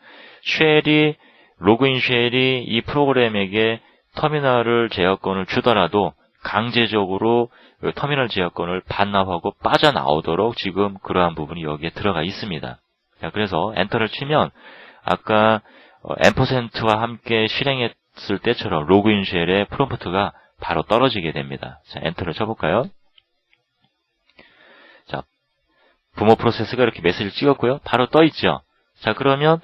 로그인 쉘이 이 프로그램에게 터미널을 제어권을 주더라도 강제적으로 터미널 제어권을 반납하고 빠져나오도록 지금 그러한 부분이 여기에 들어가 있습니다. 자, 그래서 엔터를 치면 아까 &와 함께 실행했을 때처럼 로그인 쉘의 프롬프트가 바로 떨어지게 됩니다. 자, 엔터를 쳐볼까요? 자, 부모 프로세스가 이렇게 메시지를 찍었고요. 바로 떠 있죠. 자, 그러면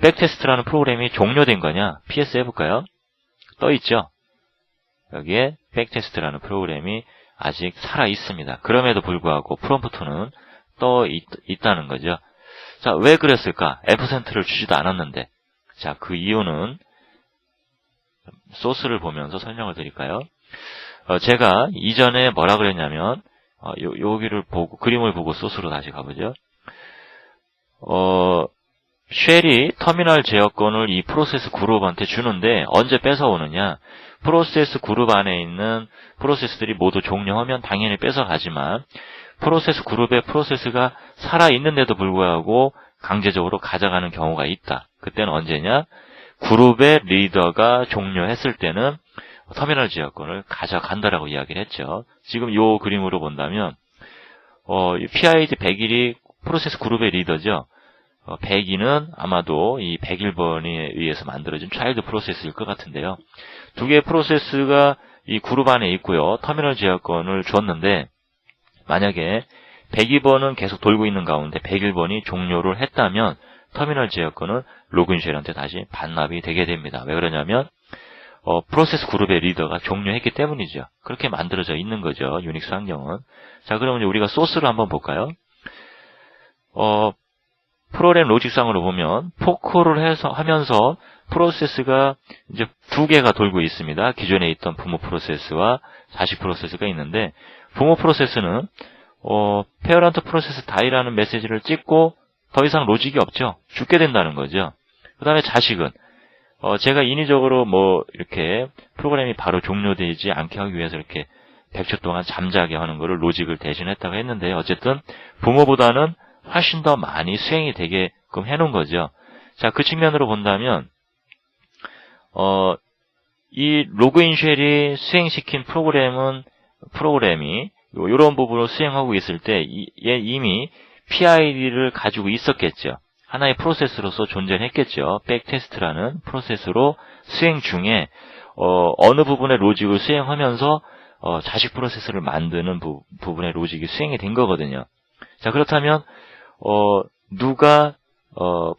백테스트라는 프로그램이 종료된 거냐? PS 해볼까요? 떠 있죠. 여기에 백테스트라는 프로그램이 아직 살아 있습니다. 그럼에도 불구하고 프롬프트는 떠 있다는 거죠. 자, 왜 그랬을까? &를 주지도 않았는데. 자, 그 이유는 소스를 보면서 설명을 드릴까요? 제가 이전에 뭐라 그랬냐면, 여기를 보고, 그림을 보고 소스로 다시 가보죠. 쉘이 터미널 제어권을 이 프로세스 그룹한테 주는데 언제 뺏어오느냐? 프로세스 그룹 안에 있는 프로세스들이 모두 종료하면 당연히 뺏어가지만 프로세스 그룹에 프로세스가 살아있는데도 불구하고 강제적으로 가져가는 경우가 있다. 그때는 언제냐? 그룹의 리더가 종료했을 때는 터미널 제어권을 가져간다라고 이야기를 했죠. 지금 이 그림으로 본다면 PID 101이 프로세스 그룹의 리더죠. 102는 아마도 이 101번에 의해서 만들어진 차일드 프로세스일 것 같은데요. 두 개의 프로세스가 이 그룹 안에 있고요. 터미널 제어권을 줬는데 만약에 102번은 계속 돌고 있는 가운데 101번이 종료를 했다면 터미널 제어권은 로그인 쉘한테 다시 반납이 되게 됩니다. 왜 그러냐면 프로세스 그룹의 리더가 종료했기 때문이죠. 그렇게 만들어져 있는 거죠. 유닉스 환경은. 자, 그러면 이제 우리가 소스를 한번 볼까요? 프로그램 로직상으로 보면 포크를 하면서 프로세스가 이제 두 개가 돌고 있습니다. 기존에 있던 부모 프로세스와 자식 프로세스가 있는데 부모 프로세스는 페어런트 프로세스 다이라는 메시지를 찍고 더 이상 로직이 없죠. 죽게 된다는 거죠. 그 다음에 자식은 제가 인위적으로 이렇게 프로그램이 바로 종료되지 않게 하기 위해서 이렇게 100초 동안 잠자게 하는 거를 로직을 대신했다고 했는데 어쨌든 부모보다는 훨씬 더 많이 수행이 되게끔 해놓은 거죠. 자, 그 측면으로 본다면 이 로그인 쉘이 수행시킨 프로그램이 이런 부분을 수행하고 있을 때 이미 PID를 가지고 있었겠죠. 하나의 프로세스로서 존재했겠죠. 백테스트라는 프로세스로 수행 중에 어느 부분의 로직을 수행하면서 자식 프로세스를 만드는 부분의 로직이 수행이 된 거거든요. 자, 그렇다면 누가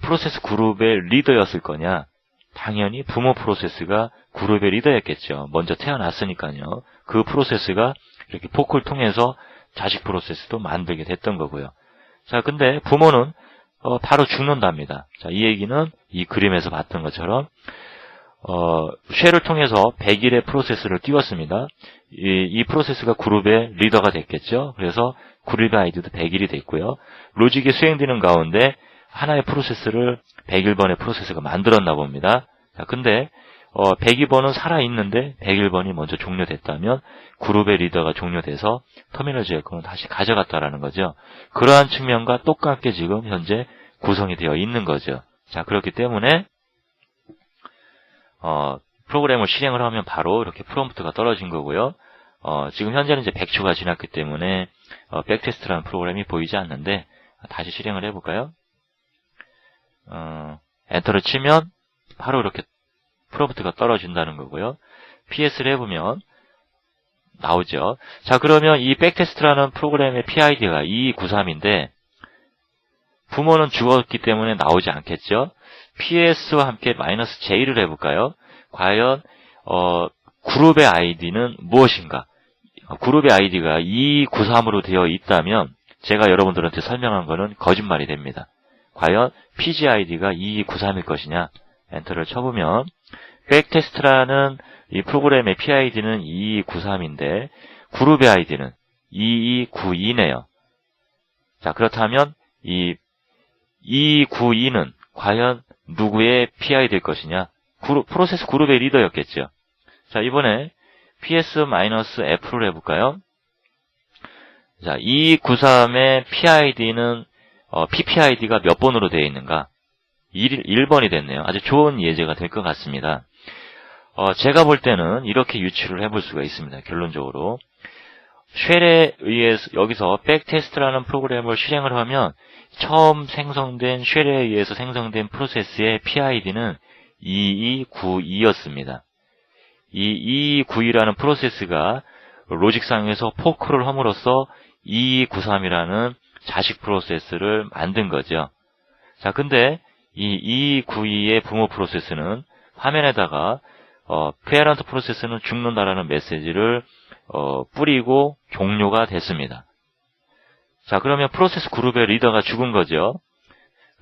프로세스 그룹의 리더였을 거냐? 당연히 부모 프로세스가 그룹의 리더였겠죠. 먼저 태어났으니까요. 그 프로세스가 이렇게 포크를 통해서 자식 프로세스도 만들게 됐던 거고요. 자, 근데 부모는 바로 죽는답니다. 자, 이 얘기는 이 그림에서 봤던 것처럼 쉘을 통해서 101의 프로세스를 띄웠습니다. 이 프로세스가 그룹의 리더가 됐겠죠. 그래서 그룹의 아이디도 101이 됐고요. 로직이 수행되는 가운데 하나의 프로세스를 101번의 프로세스가 만들었나 봅니다. 자, 근데 102번은 살아있는데 101번이 먼저 종료됐다면 그룹의 리더가 종료돼서 터미널 제어권을 다시 가져갔다라는 거죠. 그러한 측면과 똑같게 지금 현재 구성이 되어 있는 거죠. 자, 그렇기 때문에 프로그램을 실행을 하면 바로 이렇게 프롬프트가 떨어진 거고요. 지금 현재는 이제 100초가 지났기 때문에 백테스트라는 프로그램이 보이지 않는데 다시 실행을 해볼까요? 엔터를 치면 바로 이렇게 프롬프트가 떨어진다는 거고요. PS를 해보면 나오죠. 자, 그러면 이 백테스트라는 프로그램의 PID가 2293인데 부모는 죽었기 때문에 나오지 않겠죠. PS와 함께 -J를 해볼까요? 과연 그룹의 아이디는 무엇인가? 그룹의 아이디가 2293으로 되어 있다면 제가 여러분들한테 설명한 거는 거짓말이 됩니다. 과연 PGID가 2293일 것이냐? 엔터를 쳐보면 백테스트라는 이 프로그램의 PID는 2293인데 그룹의 아이디는 2292네요. 자, 그렇다면 이 2292는 과연 누구의 PID일 것이냐? 프로세스 그룹의 리더였겠죠. 자, 이번에 PS-F를 해볼까요? 자, 2293의 PID는 PPID가 몇 번으로 되어 있는가? 1번이 됐네요. 아주 좋은 예제가 될 것 같습니다. 제가 볼 때는 이렇게 유추를 해볼 수가 있습니다. 결론적으로. 쉘에 의해서 여기서 백테스트라는 프로그램을 실행을 하면 처음 생성된 쉘에 의해서 생성된 프로세스의 PID는 2292였습니다. 이 2292라는 프로세스가 로직상에서 포크를 함으로써 2293이라는 자식 프로세스를 만든 거죠. 자, 근데 이 2292의 부모 프로세스는 화면에다가 페어런트 프로세스는 죽는다라는 메시지를 뿌리고 종료가 됐습니다. 자, 그러면 프로세스 그룹의 리더가 죽은 거죠.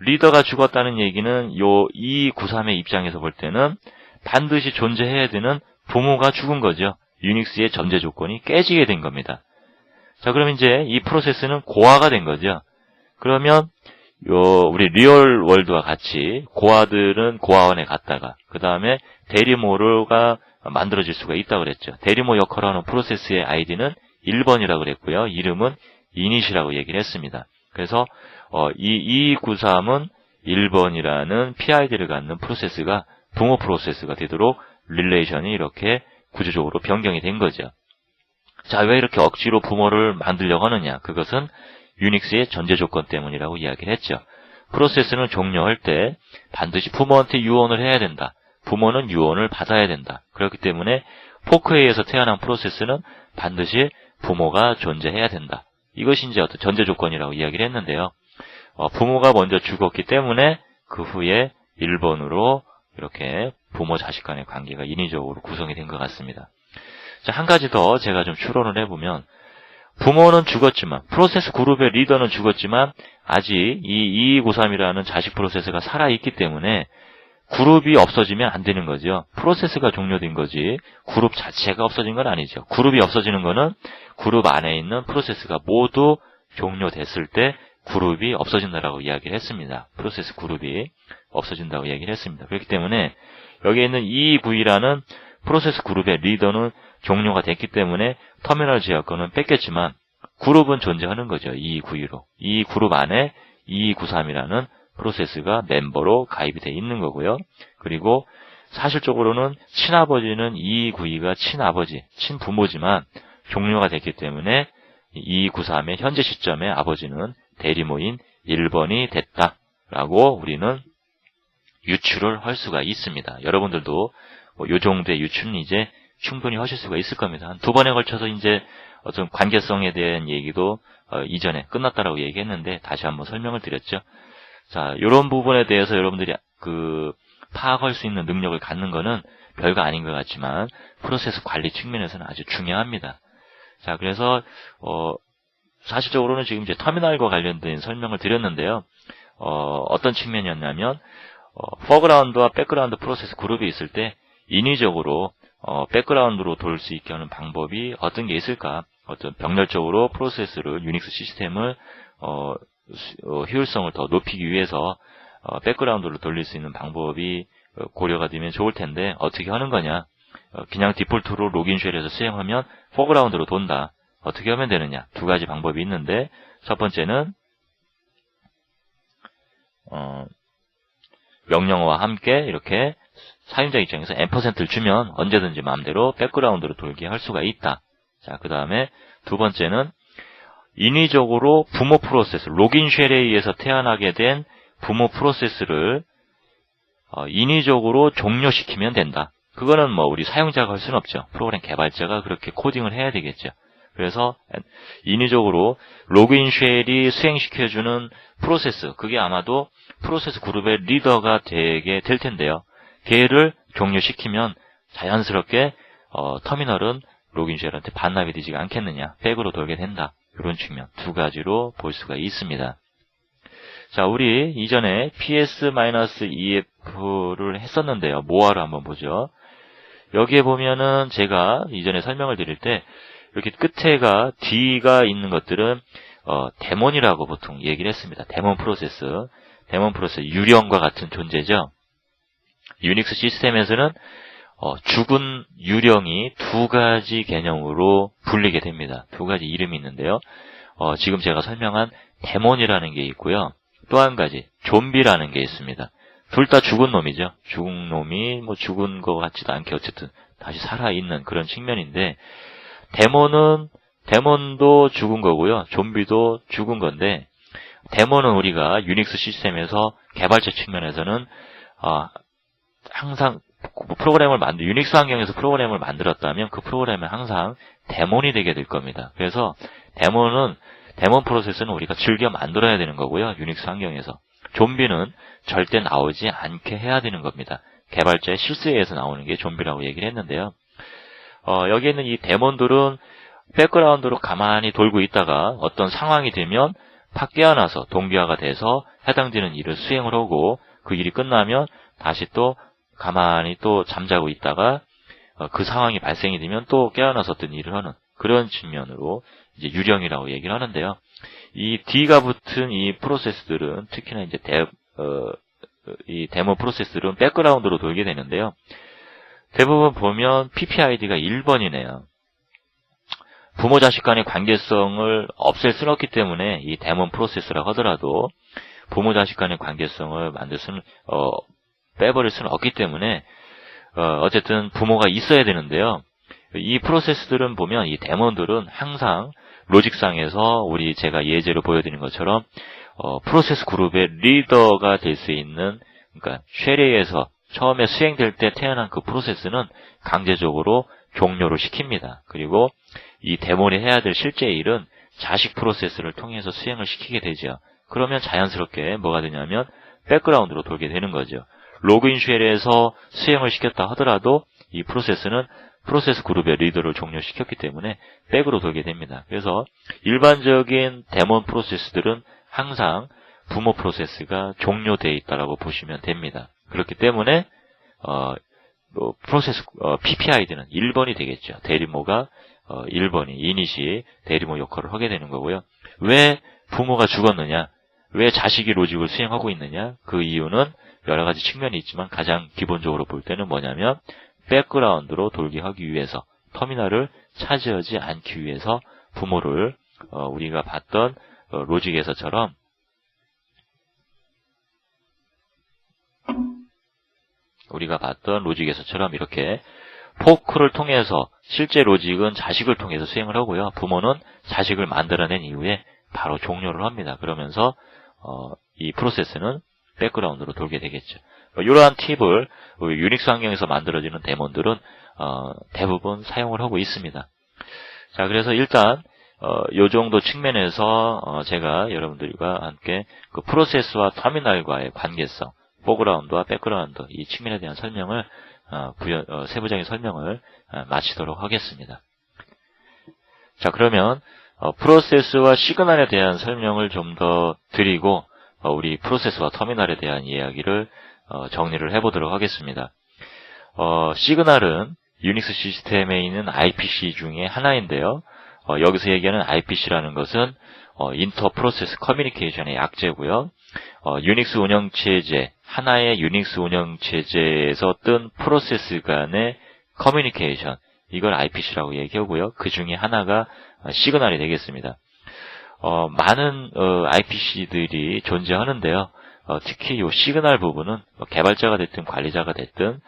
리더가 죽었다는 얘기는 요 2293의 입장에서 볼 때는 반드시 존재해야 되는 부모가 죽은 거죠. 유닉스의 전제 조건이 깨지게 된 겁니다. 자, 그럼 이제 이 프로세스는 고아가 된 거죠. 그러면 우리 리얼 월드와 같이 고아들은 고아원에 갔다가 그 다음에 대리모가 만들어질 수가 있다고 그랬죠. 대리모 역할을 하는 프로세스의 아이디는 1번이라고 그랬고요. 이름은 이닛이라고 얘기를 했습니다. 그래서 이 2293은 1번이라는 PID를 갖는 프로세스가 부모 프로세스가 되도록 릴레이션이 이렇게 구조적으로 변경이 된 거죠. 자, 왜 이렇게 억지로 부모를 만들려고 하느냐? 그것은 유닉스의 전제 조건 때문이라고 이야기를 했죠. 프로세스는 종료할 때 반드시 부모한테 유언을 해야 된다. 부모는 유언을 받아야 된다. 그렇기 때문에 포크에 의해서 태어난 프로세스는 반드시 부모가 존재해야 된다. 이것이 이제 어떤 전제 조건이라고 이야기를 했는데요. 부모가 먼저 죽었기 때문에 그 후에 1번으로 이렇게 부모 자식 간의 관계가 인위적으로 구성이 된 것 같습니다. 자, 한 가지 더 제가 좀 추론을 해보면 부모는 죽었지만 프로세스 그룹의 리더는 죽었지만 아직 이 2293이라는 자식 프로세스가 살아있기 때문에 그룹이 없어지면 안 되는 거죠. 프로세스가 종료된 거지 그룹 자체가 없어진 건 아니죠. 그룹이 없어지는 거는 그룹 안에 있는 프로세스가 모두 종료됐을 때 그룹이 없어진다라고 이야기를 했습니다. 프로세스 그룹이 없어진다고 이야기를 했습니다. 그렇기 때문에 여기에 있는 229라는 프로세스 그룹의 리더는 종료가 됐기 때문에 터미널 제어권은 뺐겠지만 그룹은 존재하는 거죠. 229로. 이 그룹 안에 2293이라는 프로세스가 멤버로 가입이 되어 있는 거고요. 그리고 사실적으로는 친아버지는 2292가 친아버지, 친부모지만 종료가 됐기 때문에 2293의 현재 시점에 아버지는 대리모인 1번이 됐다라고 우리는 유추를 할 수가 있습니다. 여러분들도 요 정도의 유추는 이제 충분히 하실 수가 있을 겁니다. 한 2번에 걸쳐서 이제 어떤 관계성에 대한 얘기도 이전에 끝났다라고 얘기했는데 다시 한번 설명을 드렸죠. 자, 이런 부분에 대해서 여러분들이 파악할 수 있는 능력을 갖는 거는 별거 아닌 것 같지만 프로세스 관리 측면에서는 아주 중요합니다. 자, 그래서 사실적으로는 지금 이제 터미널과 관련된 설명을 드렸는데요. 어떤 측면이었냐면 포그라운드와 백그라운드 프로세스 그룹이 있을 때 인위적으로 백그라운드로 돌 수 있게 하는 방법이 어떤 게 있을까? 어떤 병렬적으로 프로세스를 유닉스 시스템을 효율성을 더 높이기 위해서 백그라운드로 돌릴 수 있는 방법이 고려가 되면 좋을 텐데 어떻게 하는 거냐? 그냥 디폴트로 로긴 쉘에서 수행하면 포그라운드로 돈다. 어떻게 하면 되느냐? 두 가지 방법이 있는데 첫 번째는 명령어와 함께 이렇게 사용자 입장에서 %를 주면 언제든지 마음대로 백그라운드로 돌게 할 수가 있다. 자, 그 다음에 두 번째는 인위적으로 부모 프로세스, 로긴 쉘에 의해서 태어나게 된 부모 프로세스를 인위적으로 종료시키면 된다. 그거는 뭐 우리 사용자가 할 수는 없죠. 프로그램 개발자가 그렇게 코딩을 해야 되겠죠. 그래서 인위적으로 로그인 쉘이 수행시켜주는 프로세스, 그게 아마도 프로세스 그룹의 리더가 되게 될 텐데요. 걔를 종료시키면 자연스럽게 터미널은 로그인 쉘한테 반납이 되지 않겠느냐, 백으로 돌게 된다. 이런 측면 두 가지로 볼 수가 있습니다. 자, 우리 이전에 PS-EF를 했었는데요. 모아를 한번 보죠. 여기에 보면은 제가 이전에 설명을 드릴 때 이렇게 끝에가 D가 있는 것들은 데몬이라고 보통 얘기를 했습니다. 데몬 프로세스 유령과 같은 존재죠. 유닉스 시스템에서는 죽은 유령이 두 가지 개념으로 불리게 됩니다. 두 가지 이름이 있는데요. 지금 제가 설명한 데몬이라는 게 있고요. 또 한 가지 좀비라는 게 있습니다. 둘 다 죽은 놈이죠. 죽은 놈이 뭐 죽은 것 같지도 않게 어쨌든 다시 살아있는 그런 측면인데 데몬도 죽은 거고요. 좀비도 죽은 건데 데몬은 우리가 유닉스 시스템에서 개발자 측면에서는 항상 프로그램을 유닉스 환경에서 프로그램을 만들었다면 그 프로그램은 항상 데몬이 되게 될 겁니다. 그래서 데몬 프로세스는 우리가 즐겨 만들어야 되는 거고요. 유닉스 환경에서. 좀비는 절대 나오지 않게 해야 되는 겁니다. 개발자의 실수에 의해서 나오는 게 좀비라고 얘기를 했는데요. 여기에 있는 이 데몬들은 백그라운드로 가만히 돌고 있다가 어떤 상황이 되면 팍 깨어나서 동기화가 돼서 해당되는 일을 수행을 하고 그 일이 끝나면 다시 또 가만히 또 잠자고 있다가 그 상황이 발생이 되면 또 깨어나서 어떤 일을 하는 그런 측면으로 이제 유령이라고 얘기를 하는데요. 이 D가 붙은 이 프로세스들은 특히나 이제 이 데모 프로세스들은 백그라운드로 돌게 되는데요. 대부분 보면 PPID가 1번이네요. 부모 자식 간의 관계성을 없앨 수는 없기 때문에 이 데몬 프로세스라고 하더라도 부모 자식 간의 관계성을 빼버릴 수는 없기 때문에 어쨌든 부모가 있어야 되는데요. 이 프로세스들은 보면 이 데몬들은 항상 로직상에서 제가 예제로 보여드린 것처럼 프로세스 그룹의 리더가 될 수 있는, 그러니까 쉐리에서 처음에 수행될 때 태어난 그 프로세스는 강제적으로 종료를 시킵니다. 그리고 이 데몬이 해야 될 실제 일은 자식 프로세스를 통해서 수행을 시키게 되죠. 그러면 자연스럽게 뭐가 되냐면 백그라운드로 돌게 되는 거죠. 로그인 쉘에서 수행을 시켰다 하더라도 이 프로세스는 프로세스 그룹의 리더를 종료시켰기 때문에 백으로 돌게 됩니다. 그래서 일반적인 데몬 프로세스들은 항상 부모 프로세스가 종료되어 있다고 보시면 됩니다. 그렇기 때문에 프로세스 PPID는 1번이 되겠죠. 대리모가 1번이 이닛이 대리모 역할을 하게 되는 거고요. 왜 부모가 죽었느냐? 왜 자식이 로직을 수행하고 있느냐? 그 이유는 여러 가지 측면이 있지만 가장 기본적으로 볼 때는 뭐냐면 백그라운드로 돌게 하기 위해서, 터미널을 차지하지 않기 위해서 부모를 우리가 봤던 로직에서처럼 이렇게 포크를 통해서, 실제 로직은 자식을 통해서 수행을 하고요. 부모는 자식을 만들어낸 이후에 바로 종료를 합니다. 그러면서 이 프로세스는 백그라운드로 돌게 되겠죠. 이러한 팁을 유닉스 환경에서 만들어지는 데몬들은 대부분 사용을 하고 있습니다. 자, 그래서 일단 요 정도 측면에서 제가 여러분들과 함께 그 프로세스와 터미널과의 관계성, 포그라운드와 백그라운드 이 측면에 대한 설명을 세부적인 설명을 마치도록 하겠습니다. 자, 그러면 프로세스와 시그널에 대한 설명을 좀 더 드리고 우리 프로세스와 터미널에 대한 이야기를 정리를 해보도록 하겠습니다. 시그널은 유닉스 시스템에 있는 IPC 중에 하나인데요. 여기서 얘기하는 IPC라는 것은 인터 프로세스 커뮤니케이션의 약재고요. 유닉스 운영체제, 하나의 유닉스 운영체제에서 뜬 프로세스 간의 커뮤니케이션, 이걸 IPC라고 얘기하고요. 그 중에 하나가 시그널이 되겠습니다. 많은 IPC들이 존재하는데요. 특히 이 시그널 부분은 개발자가 됐든 관리자가 됐든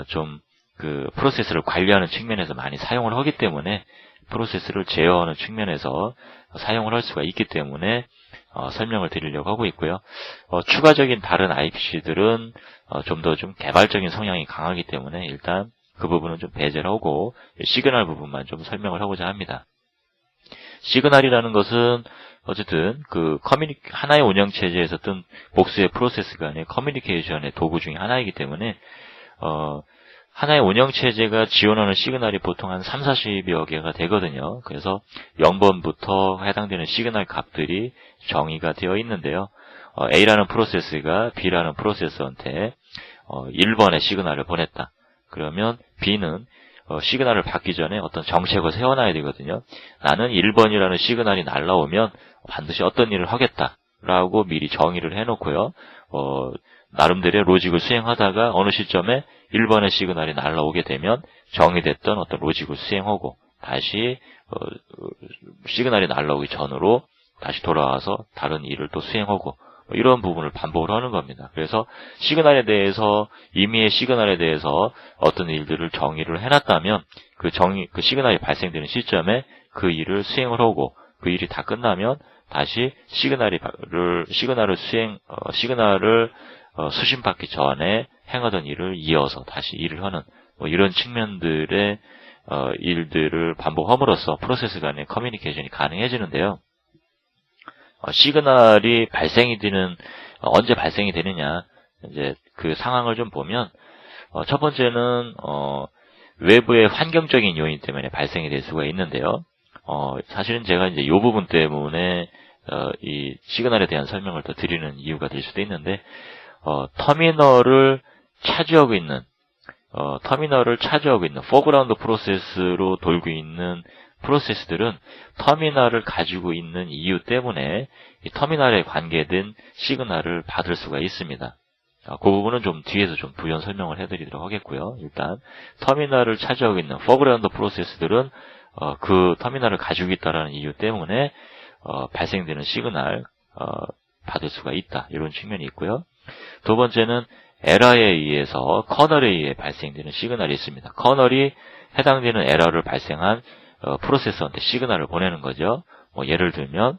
좀 그 프로세스를 관리하는 측면에서 많이 사용을 하기 때문에, 프로세스를 제어하는 측면에서 사용을 할 수가 있기 때문에 설명을 드리려고 하고 있고요. 추가적인 다른 IPC들은 좀 더 좀 개발적인 성향이 강하기 때문에 일단 그 부분은 좀 배제를 하고 시그널 부분만 좀 설명을 하고자 합니다. 시그널이라는 것은 어쨌든 하나의 운영체제에서 뜬 복수의 프로세스 간의 커뮤니케이션의 도구 중에 하나이기 때문에 하나의 운영체제가 지원하는 시그널이 보통 한 3, 40여 개가 되거든요. 그래서 0번부터 해당되는 시그널 값들이 정의가 되어 있는데요. A라는 프로세스가 B라는 프로세서한테 1번의 시그널을 보냈다. 그러면 B는 시그널을 받기 전에 어떤 정책을 세워놔야 되거든요. 나는 1번이라는 시그널이 날라오면 반드시 어떤 일을 하겠다라고 미리 정의를 해놓고요. 나름대로의 로직을 수행하다가 어느 시점에 1번의 시그널이 날라오게 되면 정의됐던 어떤 로직을 수행하고 다시 시그널이 날라오기 전으로 다시 돌아와서 다른 일을 또 수행하고 이런 부분을 반복을 하는 겁니다. 그래서 임의의 시그널에 대해서 어떤 일들을 정의를 해놨다면 그 시그널이 발생되는 시점에 그 일을 수행을 하고 그 일이 다 끝나면 다시 시그널을 수신받기 전에 행하던 일을 이어서 다시 일을 하는 이런 측면들의 일들을 반복함으로써 프로세스 간의 커뮤니케이션이 가능해지는데요. 시그널이 언제 발생이 되느냐, 이제 그 상황을 좀 보면, 첫 번째는, 외부의 환경적인 요인 때문에 발생이 될 수가 있는데요. 사실은 제가 이제 이 부분 때문에, 이 시그널에 대한 설명을 더 드리는 이유가 될 수도 있는데, 터미널을 차지하고 있는 터미널을 차지하고 있는 포그라운드 프로세스로 돌고 있는 프로세스들은 터미널을 가지고 있는 이유 때문에 이 터미널에 관계된 시그널을 받을 수가 있습니다. 그 부분은 좀 뒤에서 좀 부연 설명을 해드리도록 하겠고요. 일단 터미널을 차지하고 있는 포그라운드 프로세스들은 그 터미널을 가지고 있다는 이유 때문에 발생되는 시그널 받을 수가 있다. 이런 측면이 있고요. 두 번째는 에러에 의해서 커널에 의해 발생되는 시그널이 있습니다. 커널이 해당되는 에러를 발생한 프로세서한테 시그널을 보내는 거죠. 예를 들면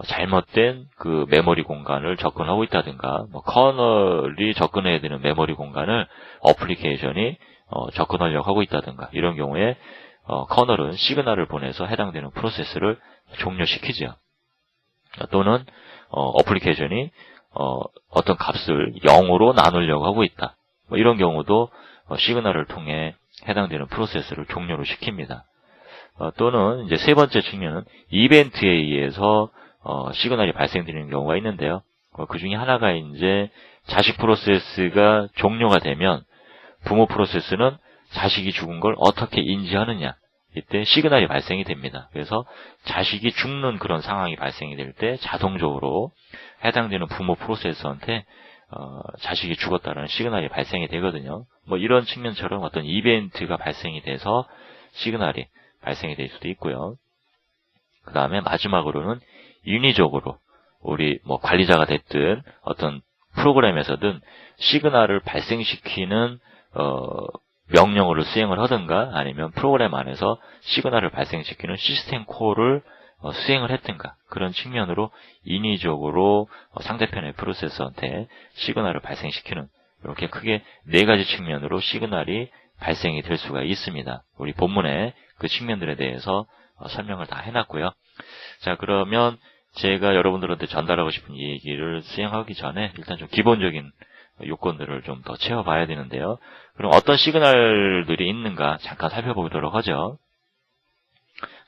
잘못된 그 메모리 공간을 접근하고 있다든가, 커널이 접근해야 되는 메모리 공간을 어플리케이션이 접근하려고 하고 있다든가, 이런 경우에 커널은 시그널을 보내서 해당되는 프로세스를 종료시키죠. 또는 어플리케이션이 어떤 값을 0으로 나누려고 하고 있다. 이런 경우도 시그널을 통해 해당되는 프로세스를 종료를 시킵니다. 또는 이제 세 번째 측면은 이벤트에 의해서 시그널이 발생되는 경우가 있는데요. 그 중에 하나가 이제 자식 프로세스가 종료가 되면 부모 프로세스는 자식이 죽은 걸 어떻게 인지하느냐. 이때 시그널이 발생이 됩니다. 그래서 자식이 죽는 그런 상황이 발생이 될 때 자동적으로 해당되는 부모 프로세서한테 자식이 죽었다는 시그널이 발생이 되거든요. 이런 측면처럼 어떤 이벤트가 발생이 돼서 시그널이 발생이 될 수도 있고요. 그 다음에 마지막으로는 인위적으로 우리 관리자가 됐든 어떤 프로그램에서든 시그널을 발생시키는 명령어를 수행을 하든가 아니면 프로그램 안에서 시그널을 발생시키는 시스템 콜을 수행을 했든가 그런 측면으로 인위적으로 상대편의 프로세서한테 시그널을 발생시키는 이렇게 크게 네 가지 측면으로 시그널이 발생이 될 수가 있습니다. 우리 본문에 그 측면들에 대해서 설명을 다 해놨고요. 자, 그러면 제가 여러분들한테 전달하고 싶은 이 얘기를 수행하기 전에 일단 좀 기본적인 요건들을 좀 더 채워봐야 되는데요. 그럼 어떤 시그널들이 있는가 잠깐 살펴보도록 하죠.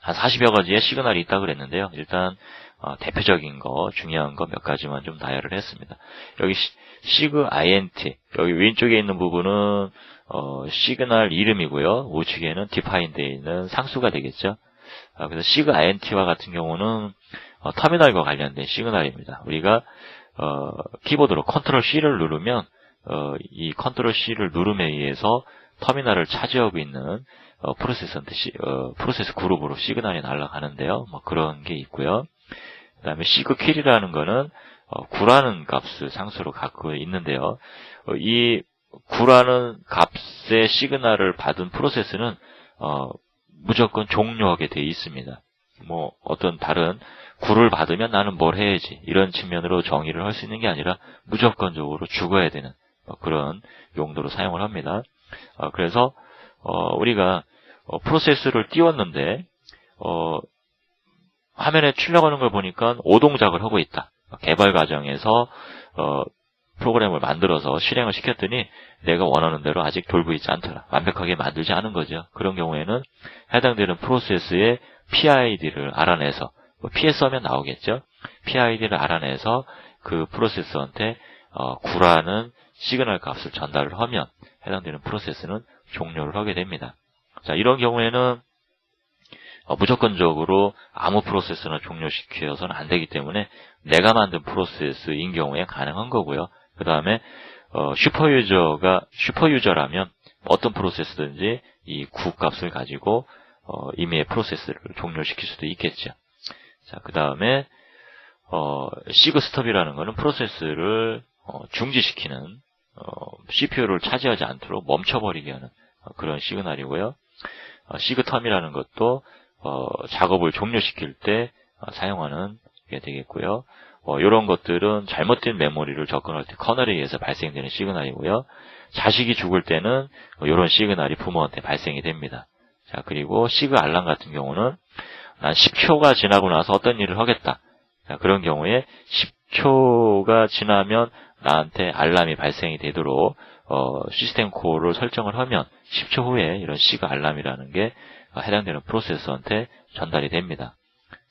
한 40여 가지의 시그널이 있다고 그랬는데요. 일단 대표적인 거, 중요한 거 몇 가지만 좀 나열을 했습니다. 여기 시그 int, 여기 왼쪽에 있는 부분은 시그널 이름이고요. 우측에는 define 되어 있는 상수가 되겠죠. 그래서 시그 int와 같은 경우는 터미널과 관련된 시그널입니다. 우리가 키보드로 컨트롤 C를 누르면 이 컨트롤 C를 누름에 의해서 터미널을 차지하고 있는 프로세서한테 프로세스 그룹으로 시그널이 날아가는데요. 그런 게 있고요. 그 다음에 시그 킬이라는 거는 구라는 값을 상수로 갖고 있는데요. 이 구라는 값의 시그널을 받은 프로세스는 무조건 종료하게 되어 있습니다. 어떤 다른 구를 받으면 나는 뭘 해야지 이런 측면으로 정의를 할 수 있는 게 아니라 무조건적으로 죽어야 되는 그런 용도로 사용을 합니다. 그래서 우리가 프로세스를 띄웠는데 화면에 출력하는 걸 보니까 오동작을 하고 있다. 개발 과정에서 프로그램을 만들어서 실행을 시켰더니 내가 원하는 대로 아직 돌고 있지 않더라. 완벽하게 만들지 않은 거죠. 그런 경우에는 해당되는 프로세스의 PID를 알아내서 PS 하면 나오겠죠. PID를 알아내서 그 프로세서한테 구라는 시그널 값을 전달을 하면 해당되는 프로세스는 종료를 하게 됩니다. 자, 이런 경우에는 무조건적으로 아무 프로세스나 종료시켜서는 안 되기 때문에 내가 만든 프로세스인 경우에 가능한 거고요. 그 다음에 슈퍼유저라면 어떤 프로세스든지 이 구 값을 가지고 임의의 프로세스를 종료시킬 수도 있겠죠. 자, 그 다음에 시그 스톱이라는 거는 프로세스를 중지시키는 CPU를 차지하지 않도록 멈춰버리게 하는 그런 시그널이고요. 시그 텀이라는 것도 작업을 종료시킬 때 사용하는 게 되겠고요. 이런 것들은 잘못된 메모리를 접근할 때 커널에 의해서 발생되는 시그널이고요. 자식이 죽을 때는 이런 시그널이 부모한테 발생이 됩니다. 자, 그리고 시그 알람 같은 경우는 난 10초가 지나고 나서 어떤 일을 하겠다. 자, 그런 경우에 10초가 지나면 나한테 알람이 발생이 되도록 시스템 콜을 설정을 하면 10초 후에 이런 시그 알람이라는 게 해당되는 프로세서한테 전달이 됩니다.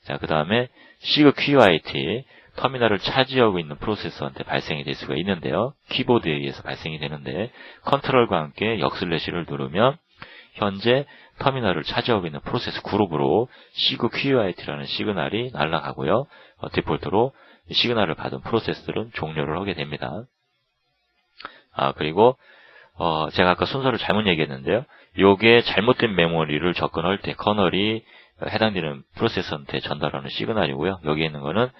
자, 그 다음에 시그 QIT 터미널을 차지하고 있는 프로세서한테 발생이 될 수가 있는데요. 키보드에 의해서 발생이 되는데 컨트롤과 함께 역슬래시를 누르면 현재 터미널을 차지하고 있는 프로세스 그룹으로 SIGQIT라는 시그널이 날아가고요. 디폴트로 시그널을 받은 프로세스들은 종료를 하게 됩니다. 그리고 제가 아까 순서를 잘못 얘기했는데요. 요게 잘못된 메모리를 접근할 때 커널이 해당되는 프로세서한테 전달하는 시그널이고요. 여기 있는 거는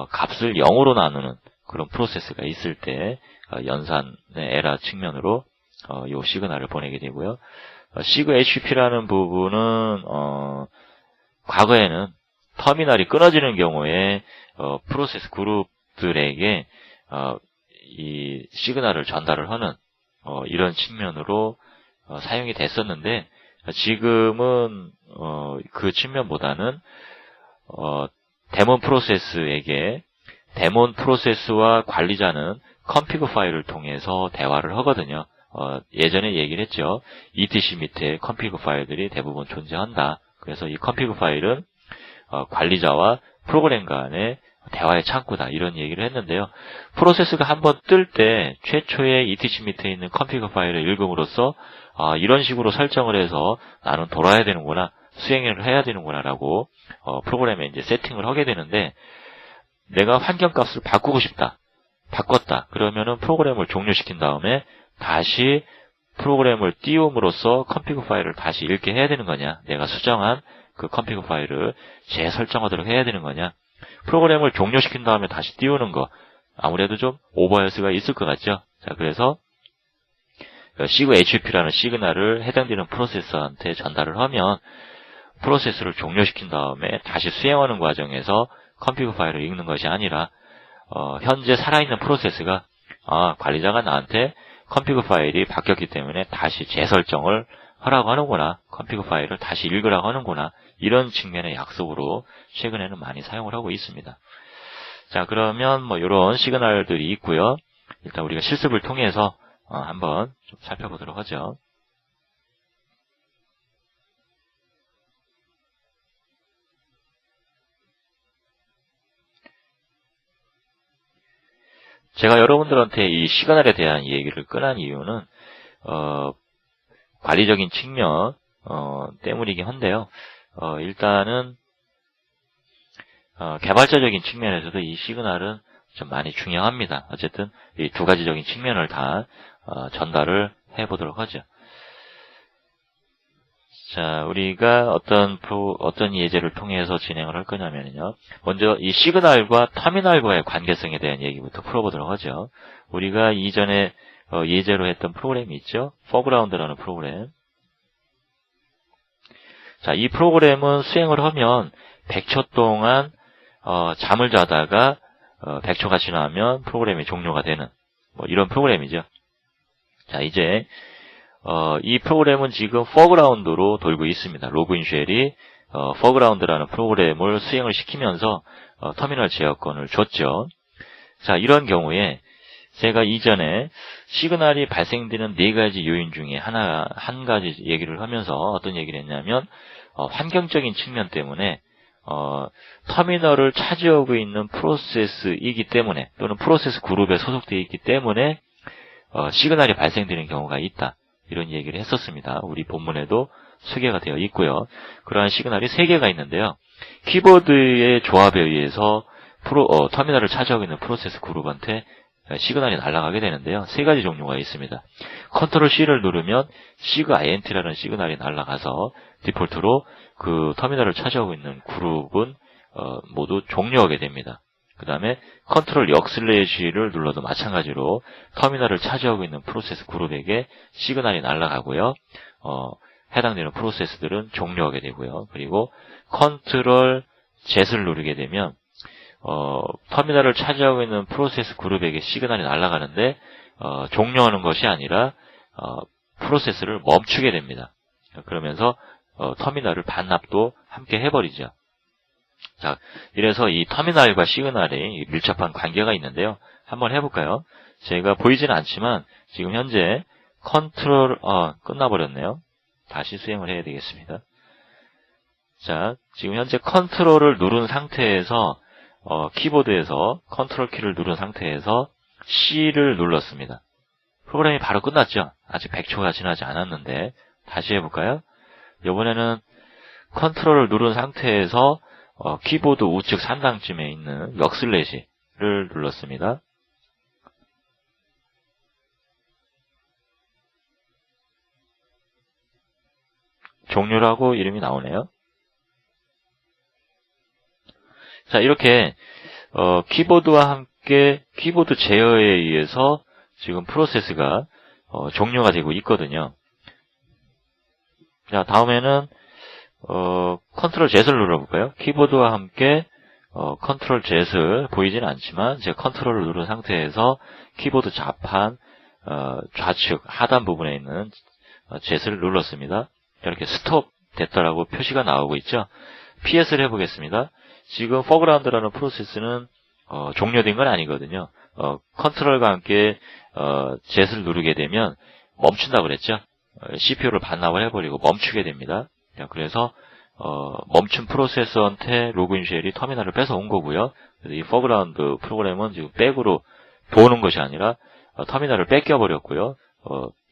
값을 0으로 나누는 그런 프로세스가 있을 때 연산의 에러 측면으로 요 시그널을 보내게 되고요. SIGHP라는 부분은 과거에는 터미널이 끊어지는 경우에 프로세스 그룹들에게 이 시그널을 전달을 하는 이런 측면으로 사용이 됐었는데 지금은 그 측면보다는 데몬 프로세스에게 데몬 프로세스와 관리자는 컴피그 파일을 통해서 대화를 하거든요. 예전에 얘기를 했죠. ETC 밑에 컴피그 파일들이 대부분 존재한다. 그래서 이 컴피그 파일은 관리자와 프로그램 간의 대화의 창구다. 이런 얘기를 했는데요. 프로세스가 한번 뜰 때 최초의 ETC 밑에 있는 컴피그 파일을 읽음으로써 이런 식으로 설정을 해서 나는 돌아야 되는구나, 수행을 해야 되는구나 라고 프로그램에 이제 세팅을 하게 되는데 내가 환경값을 바꾸고 싶다. 바꿨다. 그러면은 프로그램을 종료시킨 다음에 다시 프로그램을 띄움으로써 컴피그 파일을 다시 읽게 해야 되는 거냐, 내가 수정한 그 컴피그 파일을 재설정하도록 해야 되는 거냐, 프로그램을 종료시킨 다음에 다시 띄우는 거 아무래도 좀 오버헬스가 있을 것 같죠. 자, 그래서 SIGHP라는 시그널을 해당되는 프로세서한테 전달을 하면 프로세스를 종료시킨 다음에 다시 수행하는 과정에서 컴피그 파일을 읽는 것이 아니라 현재 살아있는 프로세스가 관리자가 나한테 컴피그 파일이 바뀌었기 때문에 다시 재설정을 하라고 하는구나, 컴피그 파일을 다시 읽으라고 하는구나, 이런 측면의 약속으로 최근에는 많이 사용을 하고 있습니다. 자, 그러면 이런 시그널들이 있고요. 일단 우리가 실습을 통해서 한번 좀 살펴보도록 하죠. 제가 여러분들한테 이 시그널에 대한 얘기를 꺼낸 이유는 관리적인 측면 때문이긴 한데요. 일단은 개발자적인 측면에서도 이 시그널은 좀 많이 중요합니다. 어쨌든 이 두 가지적인 측면을 다 전달을 해보도록 하죠. 자, 우리가 어떤 예제를 통해서 진행을 할 거냐면요. 먼저 이 시그널과 터미널과의 관계성에 대한 얘기부터 풀어보도록 하죠. 우리가 이전에 예제로 했던 프로그램이 있죠. 포그라운드라는 프로그램. 자, 이 프로그램은 수행을 하면 100초 동안 잠을 자다가 100초가 지나면 프로그램이 종료가 되는 이런 프로그램이죠. 자, 이제 이 프로그램은 지금 포그라운드로 돌고 있습니다. 로그인 쉘이 포그라운드라는 프로그램을 수행을 시키면서 터미널 제어권을 줬죠. 자, 이런 경우에 제가 이전에 시그널이 발생되는 네 가지 요인 중에 한 가지 얘기를 하면서 어떤 얘기를 했냐면 환경적인 측면 때문에 터미널을 차지하고 있는 프로세스이기 때문에 또는 프로세스 그룹에 소속되어 있기 때문에 시그널이 발생되는 경우가 있다. 이런 얘기를 했었습니다. 우리 본문에도 소개가 되어 있고요. 그러한 시그널이 3개가 있는데요. 키보드의 조합에 의해서 터미널을 차지하고 있는 프로세스 그룹한테 시그널이 날아가게 되는데요. 3가지 종류가 있습니다. 컨트롤 C를 누르면 SIGINT라는 시그널이 날아가서 디폴트로 그 터미널을 차지하고 있는 그룹은 모두 종료하게 됩니다. 그 다음에 컨트롤 역슬래시를 눌러도 마찬가지로 터미널을 차지하고 있는 프로세스 그룹에게 시그널이 날아가고요. 해당되는 프로세스들은 종료하게 되고요. 그리고 컨트롤 Z를 누르게 되면 터미널을 차지하고 있는 프로세스 그룹에게 시그널이 날아가는데 종료하는 것이 아니라 프로세스를 멈추게 됩니다. 그러면서 터미널을 반납도 함께 해버리죠. 자, 이래서 이 터미널과 시그널이 밀접한 관계가 있는데요. 한번 해볼까요? 제가 보이지는 않지만 지금 현재 컨트롤 끝나버렸네요. 다시 수행을 해야 되겠습니다. 자, 지금 현재 컨트롤을 누른 상태에서 키보드에서 컨트롤 키를 누른 상태에서 C를 눌렀습니다. 프로그램이 바로 끝났죠? 아직 100초가 지나지 않았는데 다시 해볼까요? 이번에는 컨트롤을 누른 상태에서 키보드 우측 상단쯤에 있는 역슬래시를 눌렀습니다. 종료라고 이름이 나오네요. 자, 이렇게 키보드와 함께 키보드 제어에 의해서 지금 프로세스가 종료가 되고 있거든요. 자, 다음에는 컨트롤 Z를 눌러볼까요? 키보드와 함께 컨트롤 Z를 보이지는 않지만 제가 컨트롤을 누른 상태에서 키보드 좌판 좌측 하단 부분에 있는 Z를 눌렀습니다. 이렇게 스톱 됐다라고 표시가 나오고 있죠. PS를 해보겠습니다. 지금 foreground라는 프로세스는 종료된 건 아니거든요. 컨트롤과 함께 Z를 누르게 되면 멈춘다고 그랬죠. CPU를 반납을 해버리고 멈추게 됩니다. 자, 그래서 멈춘 프로세서한테 로그인 쉘이 터미널을 뺏어온 거고요. 그래서 이 foreground 프로그램은 지금 백으로 도는 것이 아니라 터미널을 뺏겨버렸고요.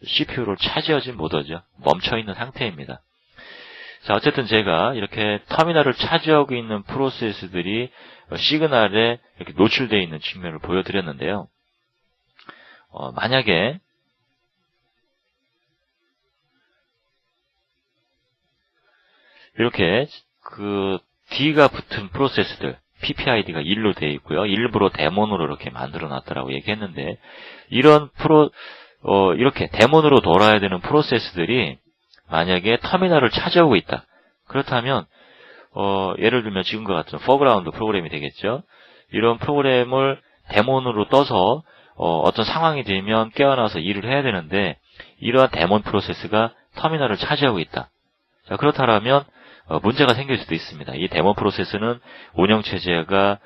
CPU를 차지하지 못하죠. 멈춰있는 상태입니다. 자, 어쨌든 제가 이렇게 터미널을 차지하고 있는 프로세스들이 시그널에 이렇게 노출되어 있는 측면을 보여드렸는데요. 만약에 이렇게 D가 붙은 프로세스들, PPID가 1로 되어 있고요. 일부러 데몬으로 이렇게 만들어 놨다라고 얘기했는데, 이렇게 데몬으로 돌아야 되는 프로세스들이 만약에 터미널을 차지하고 있다. 그렇다면, 예를 들면 지금과 같은 foreground 프로그램이 되겠죠. 이런 프로그램을 데몬으로 떠서, 어떤 상황이 되면 깨어나서 일을 해야 되는데, 이러한 데몬 프로세스가 터미널을 차지하고 있다. 자, 그렇다면, 문제가 생길 수도 있습니다. 이 데몬 프로세스는 운영체제가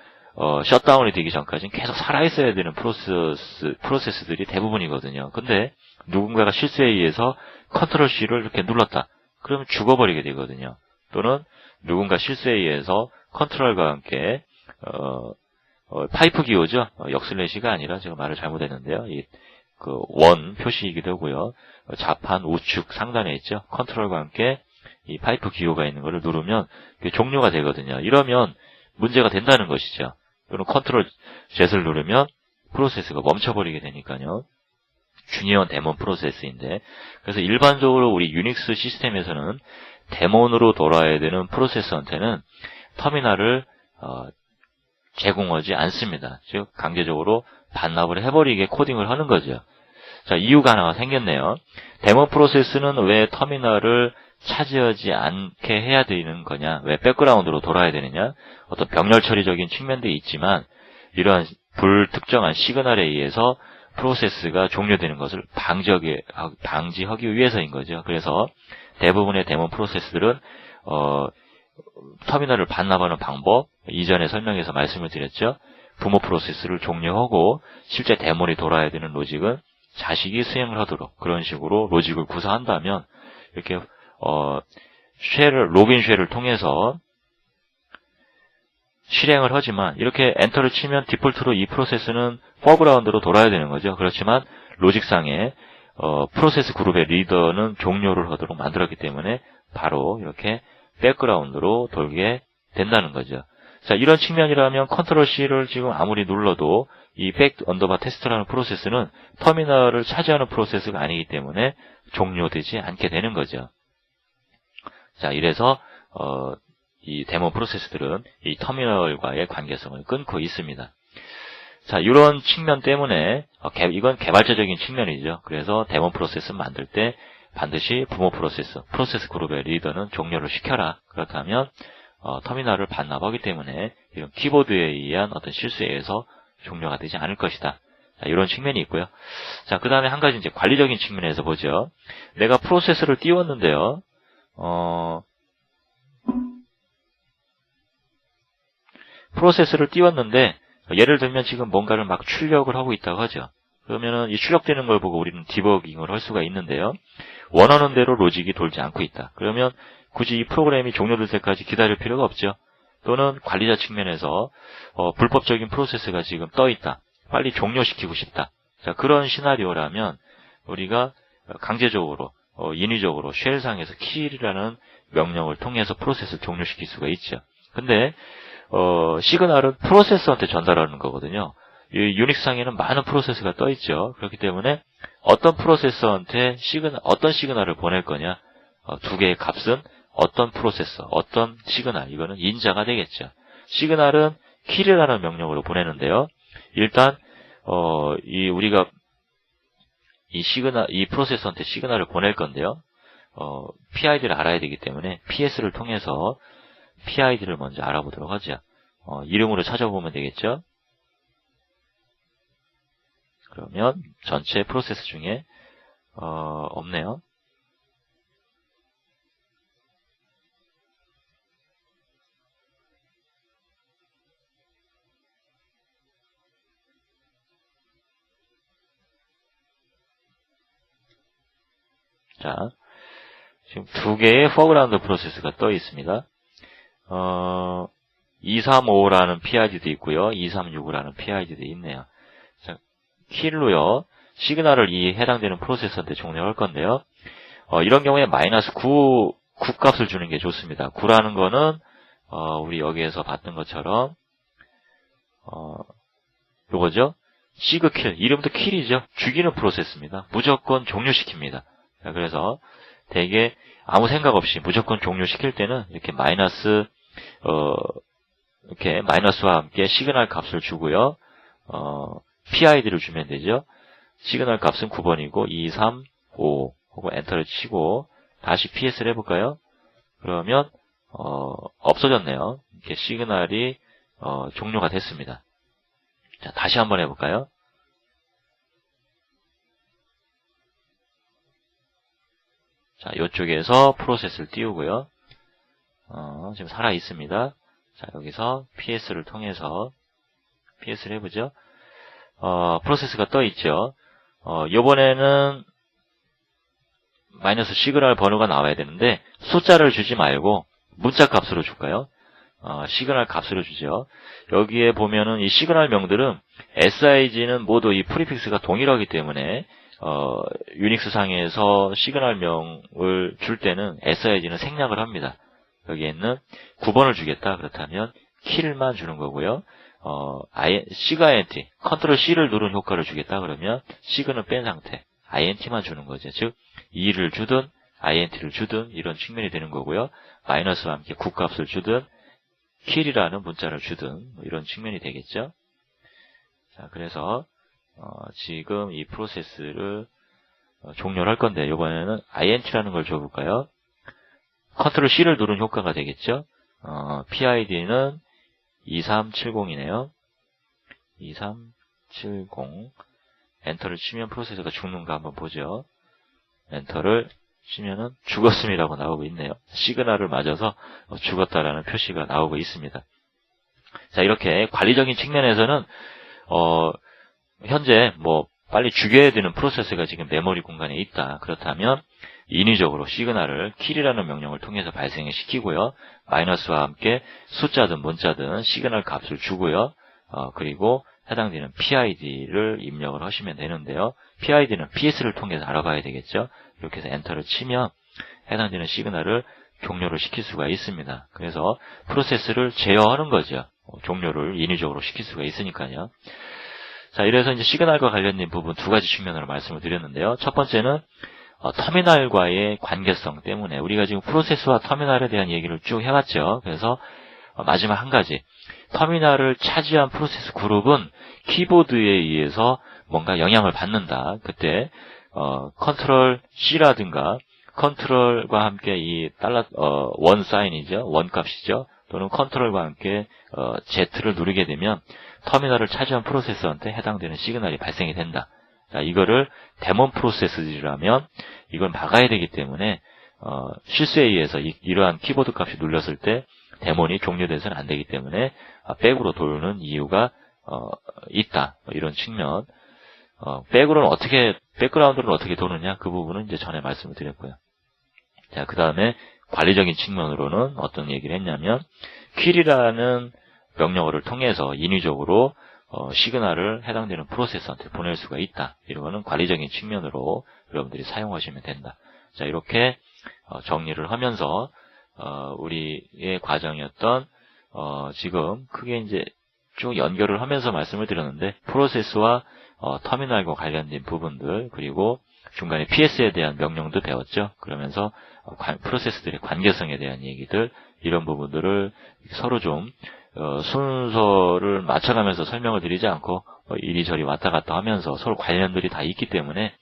셧다운이 되기 전까지는 계속 살아있어야 되는 프로세스들이 대부분이거든요. 근데 누군가가 실수에 의해서 컨트롤 C를 이렇게 눌렀다. 그러면 죽어버리게 되거든요. 또는 누군가 실수에 의해서 컨트롤과 함께 파이프 기호죠. 역슬래시가 아니라 제가 말을 잘못했는데요. 원 표시이기도 하고요. 좌판 우측 상단에 있죠. 컨트롤과 함께 이 파이프 기호가 있는 것을 누르면 종료가 되거든요. 이러면 문제가 된다는 것이죠. 또는 컨트롤 Z를 누르면 프로세스가 멈춰버리게 되니까요. 중요한 데몬 프로세스인데, 그래서 일반적으로 우리 유닉스 시스템에서는 데몬으로 돌아야 되는 프로세스한테는 터미널을 제공하지 않습니다. 즉 강제적으로 반납을 해버리게 코딩을 하는 거죠. 자, 이유가 하나가 생겼네요. 데몬 프로세스는 왜 터미널을 차지하지 않게 해야 되는 거냐, 왜 백그라운드로 돌아야 되느냐, 어떤 병렬 처리적인 측면도 있지만 이러한 불특정한 시그널에 의해서 프로세스가 종료되는 것을 방지하기 위해서인 거죠. 그래서 대부분의 데몬 프로세스들은 터미널을 반납하는 방법, 이전에 설명해서 말씀을 드렸죠. 부모 프로세스를 종료하고 실제 데몬이 돌아야 되는 로직은 자식이 수행을 하도록 그런 식으로 로직을 구사한다면 이렇게 로그인 쉘을 통해서 실행을 하지만 이렇게 엔터를 치면 디폴트로 이 프로세스는 foreground로 돌아야 되는 거죠. 그렇지만 로직상에 프로세스 그룹의 리더는 종료를 하도록 만들었기 때문에 바로 이렇게 백그라운드로 돌게 된다는 거죠. 자, 이런 측면이라면 컨트롤 C를 지금 아무리 눌러도 이 백 언더바 테스트라는 프로세스는 터미널을 차지하는 프로세스가 아니기 때문에 종료되지 않게 되는 거죠. 자, 이래서 이 데몬 프로세스들은 이 터미널과의 관계성을 끊고 있습니다. 자, 이런 측면 때문에 이건 개발자적인 측면이죠. 그래서 데몬 프로세스 만들 때 반드시 부모 프로세스 그룹의 리더는 종료를 시켜라. 그렇다면 터미널을 반납하기 때문에 이런 키보드에 의한 어떤 실수에 의해서 종료가 되지 않을 것이다. 자, 이런 측면이 있고요. 자, 그 다음에 한 가지 이제 관리적인 측면에서 보죠. 내가 프로세스를 띄웠는데요. 프로세스를 띄웠는데 예를 들면 지금 뭔가를 막 출력을 하고 있다고 하죠. 그러면은 이 출력되는 걸 보고 우리는 디버깅을 할 수가 있는데요. 원하는 대로 로직이 돌지 않고 있다. 그러면 굳이 이 프로그램이 종료될 때까지 기다릴 필요가 없죠. 또는 관리자 측면에서 불법적인 프로세스가 지금 떠 있다. 빨리 종료시키고 싶다. 자, 그런 시나리오라면 우리가 강제적으로 인위적으로 쉘상에서 kill이라는 명령을 통해서 프로세스를 종료시킬 수가 있죠. 근데 시그널은 프로세서한테 전달하는 거거든요. 이 유닉스상에는 많은 프로세스가 떠 있죠. 그렇기 때문에 어떤 프로세서한테 어떤 시그널을 보낼 거냐, 두 개의 값은 어떤 프로세서, 어떤 시그널, 이거는 인자가 되겠죠. 시그널은 kill이라는 명령으로 보내는데요. 일단 우리가 이 프로세서한테 시그널을 보낼 건데요. PID를 알아야 되기 때문에 PS를 통해서 PID를 먼저 알아보도록 하죠. 이름으로 찾아보면 되겠죠. 그러면 전체 프로세스 중에 없네요. 자, 지금 두 개의 포그라운드 프로세스가 떠 있습니다. 235라는 PID도 있고요. 236이라는 PID도 있네요. 자, 킬로요. 시그널을 이 해당되는 프로세서한테 종료할 건데요. 이런 경우에 -9 값을 주는 게 좋습니다. 9라는 거는 우리 여기에서 봤던 것처럼 요거죠. 시그킬, 이름도 킬이죠. 죽이는 프로세스입니다. 무조건 종료시킵니다. 자, 그래서 대개 아무 생각 없이 무조건 종료시킬 때는 이렇게 이렇게 마이너스와 함께 시그널 값을 주고요. PID를 주면 되죠. 시그널 값은 9번이고 2, 3, 5 하고 엔터를 치고 다시 PS를 해볼까요? 그러면 없어졌네요. 이렇게 시그널이 종료가 됐습니다. 자, 다시 한번 해볼까요? 자, 이쪽에서 프로세스를 띄우고요. 지금 살아 있습니다. 자, 여기서 PS를 통해서 PS를 해보죠. 프로세스가 떠 있죠. 요번에는 마이너스 시그널 번호가 나와야 되는데 숫자를 주지 말고 문자 값으로 줄까요? 시그널 값으로 주죠. 여기에 보면은 이 시그널 명들은 SIG는 모두 이 프리픽스가 동일하기 때문에 유닉스 상에서 시그널 명을 줄 때는 SIG는 생략을 합니다. 여기에 있는 9번을 주겠다. 그렇다면 킬만 주는 거고요. 시그INT, 컨트롤 C를 누른 효과를 주겠다. 그러면 시그는 뺀 상태, INT만 주는 거죠. 즉 2를 주든 INT를 주든 이런 측면이 되는 거고요. 마이너스와 함께 9값을 주든 킬이라는 문자를 주든 이런 측면이 되겠죠. 자, 그래서 지금 이 프로세스를 종료를 할 건데 이번에는 INT라는 걸 줘볼까요? 컨트롤 C를 누른 효과가 되겠죠. PID는 2370이네요. 2370 엔터를 치면 프로세서가 죽는가 한번 보죠. 엔터를 치면은 죽었음이라고 나오고 있네요. 시그널을 맞아서 죽었다라는 표시가 나오고 있습니다. 자, 이렇게 관리적인 측면에서는 현재 빨리 죽여야 되는 프로세스가 지금 메모리 공간에 있다. 그렇다면 인위적으로 시그널을 킬이라는 명령을 통해서 발생을 시키고요. 마이너스와 함께 숫자든 문자든 시그널 값을 주고요. 그리고 해당되는 PID를 입력을 하시면 되는데요. PID는 PS를 통해서 알아봐야 되겠죠. 이렇게 해서 엔터를 치면 해당되는 시그널을 종료를 시킬 수가 있습니다. 그래서 프로세스를 제어하는 거죠. 종료를 인위적으로 시킬 수가 있으니까요. 자, 이래서 이제 시그널과 관련된 부분 두 가지 측면으로 말씀을 드렸는데요. 첫 번째는 터미널과의 관계성 때문에 우리가 지금 프로세스와 터미널에 대한 얘기를 쭉 해왔죠. 그래서 마지막 한 가지, 터미널을 차지한 프로세스 그룹은 키보드에 의해서 뭔가 영향을 받는다. 그때 컨트롤 C라든가 컨트롤과 함께 이 원 사인이죠. 원 값이죠. 또는 컨트롤과 함께 Z를 누르게 되면 터미널을 차지한 프로세서한테 해당되는 시그널이 발생이 된다. 자, 이거를 데몬 프로세스라면 이걸 막아야 되기 때문에 실수에 의해서 이러한 키보드 값이 눌렸을 때 데몬이 종료돼서는 안 되기 때문에 백으로 도는 이유가 있다. 이런 측면. 백그라운드는 어떻게 도느냐? 그 부분은 이제 전에 말씀을 드렸고요. 자, 그 다음에 관리적인 측면으로는 어떤 얘기를 했냐면 query라는 명령어를 통해서 인위적으로 시그널을 해당되는 프로세서한테 보낼 수가 있다. 이런 거는 관리적인 측면으로 여러분들이 사용하시면 된다. 자, 이렇게 정리를 하면서 우리의 과정이었던 지금 크게 이제 쭉 연결을 하면서 말씀을 드렸는데 프로세스와 터미널과 관련된 부분들 그리고 중간에 PS에 대한 명령도 배웠죠. 그러면서 프로세스들의 관계성에 대한 얘기들 이런 부분들을 서로 좀 순서를 맞춰가면서 설명을 드리지 않고 이리저리 왔다 갔다 하면서 서로 관련들이 다 있기 때문에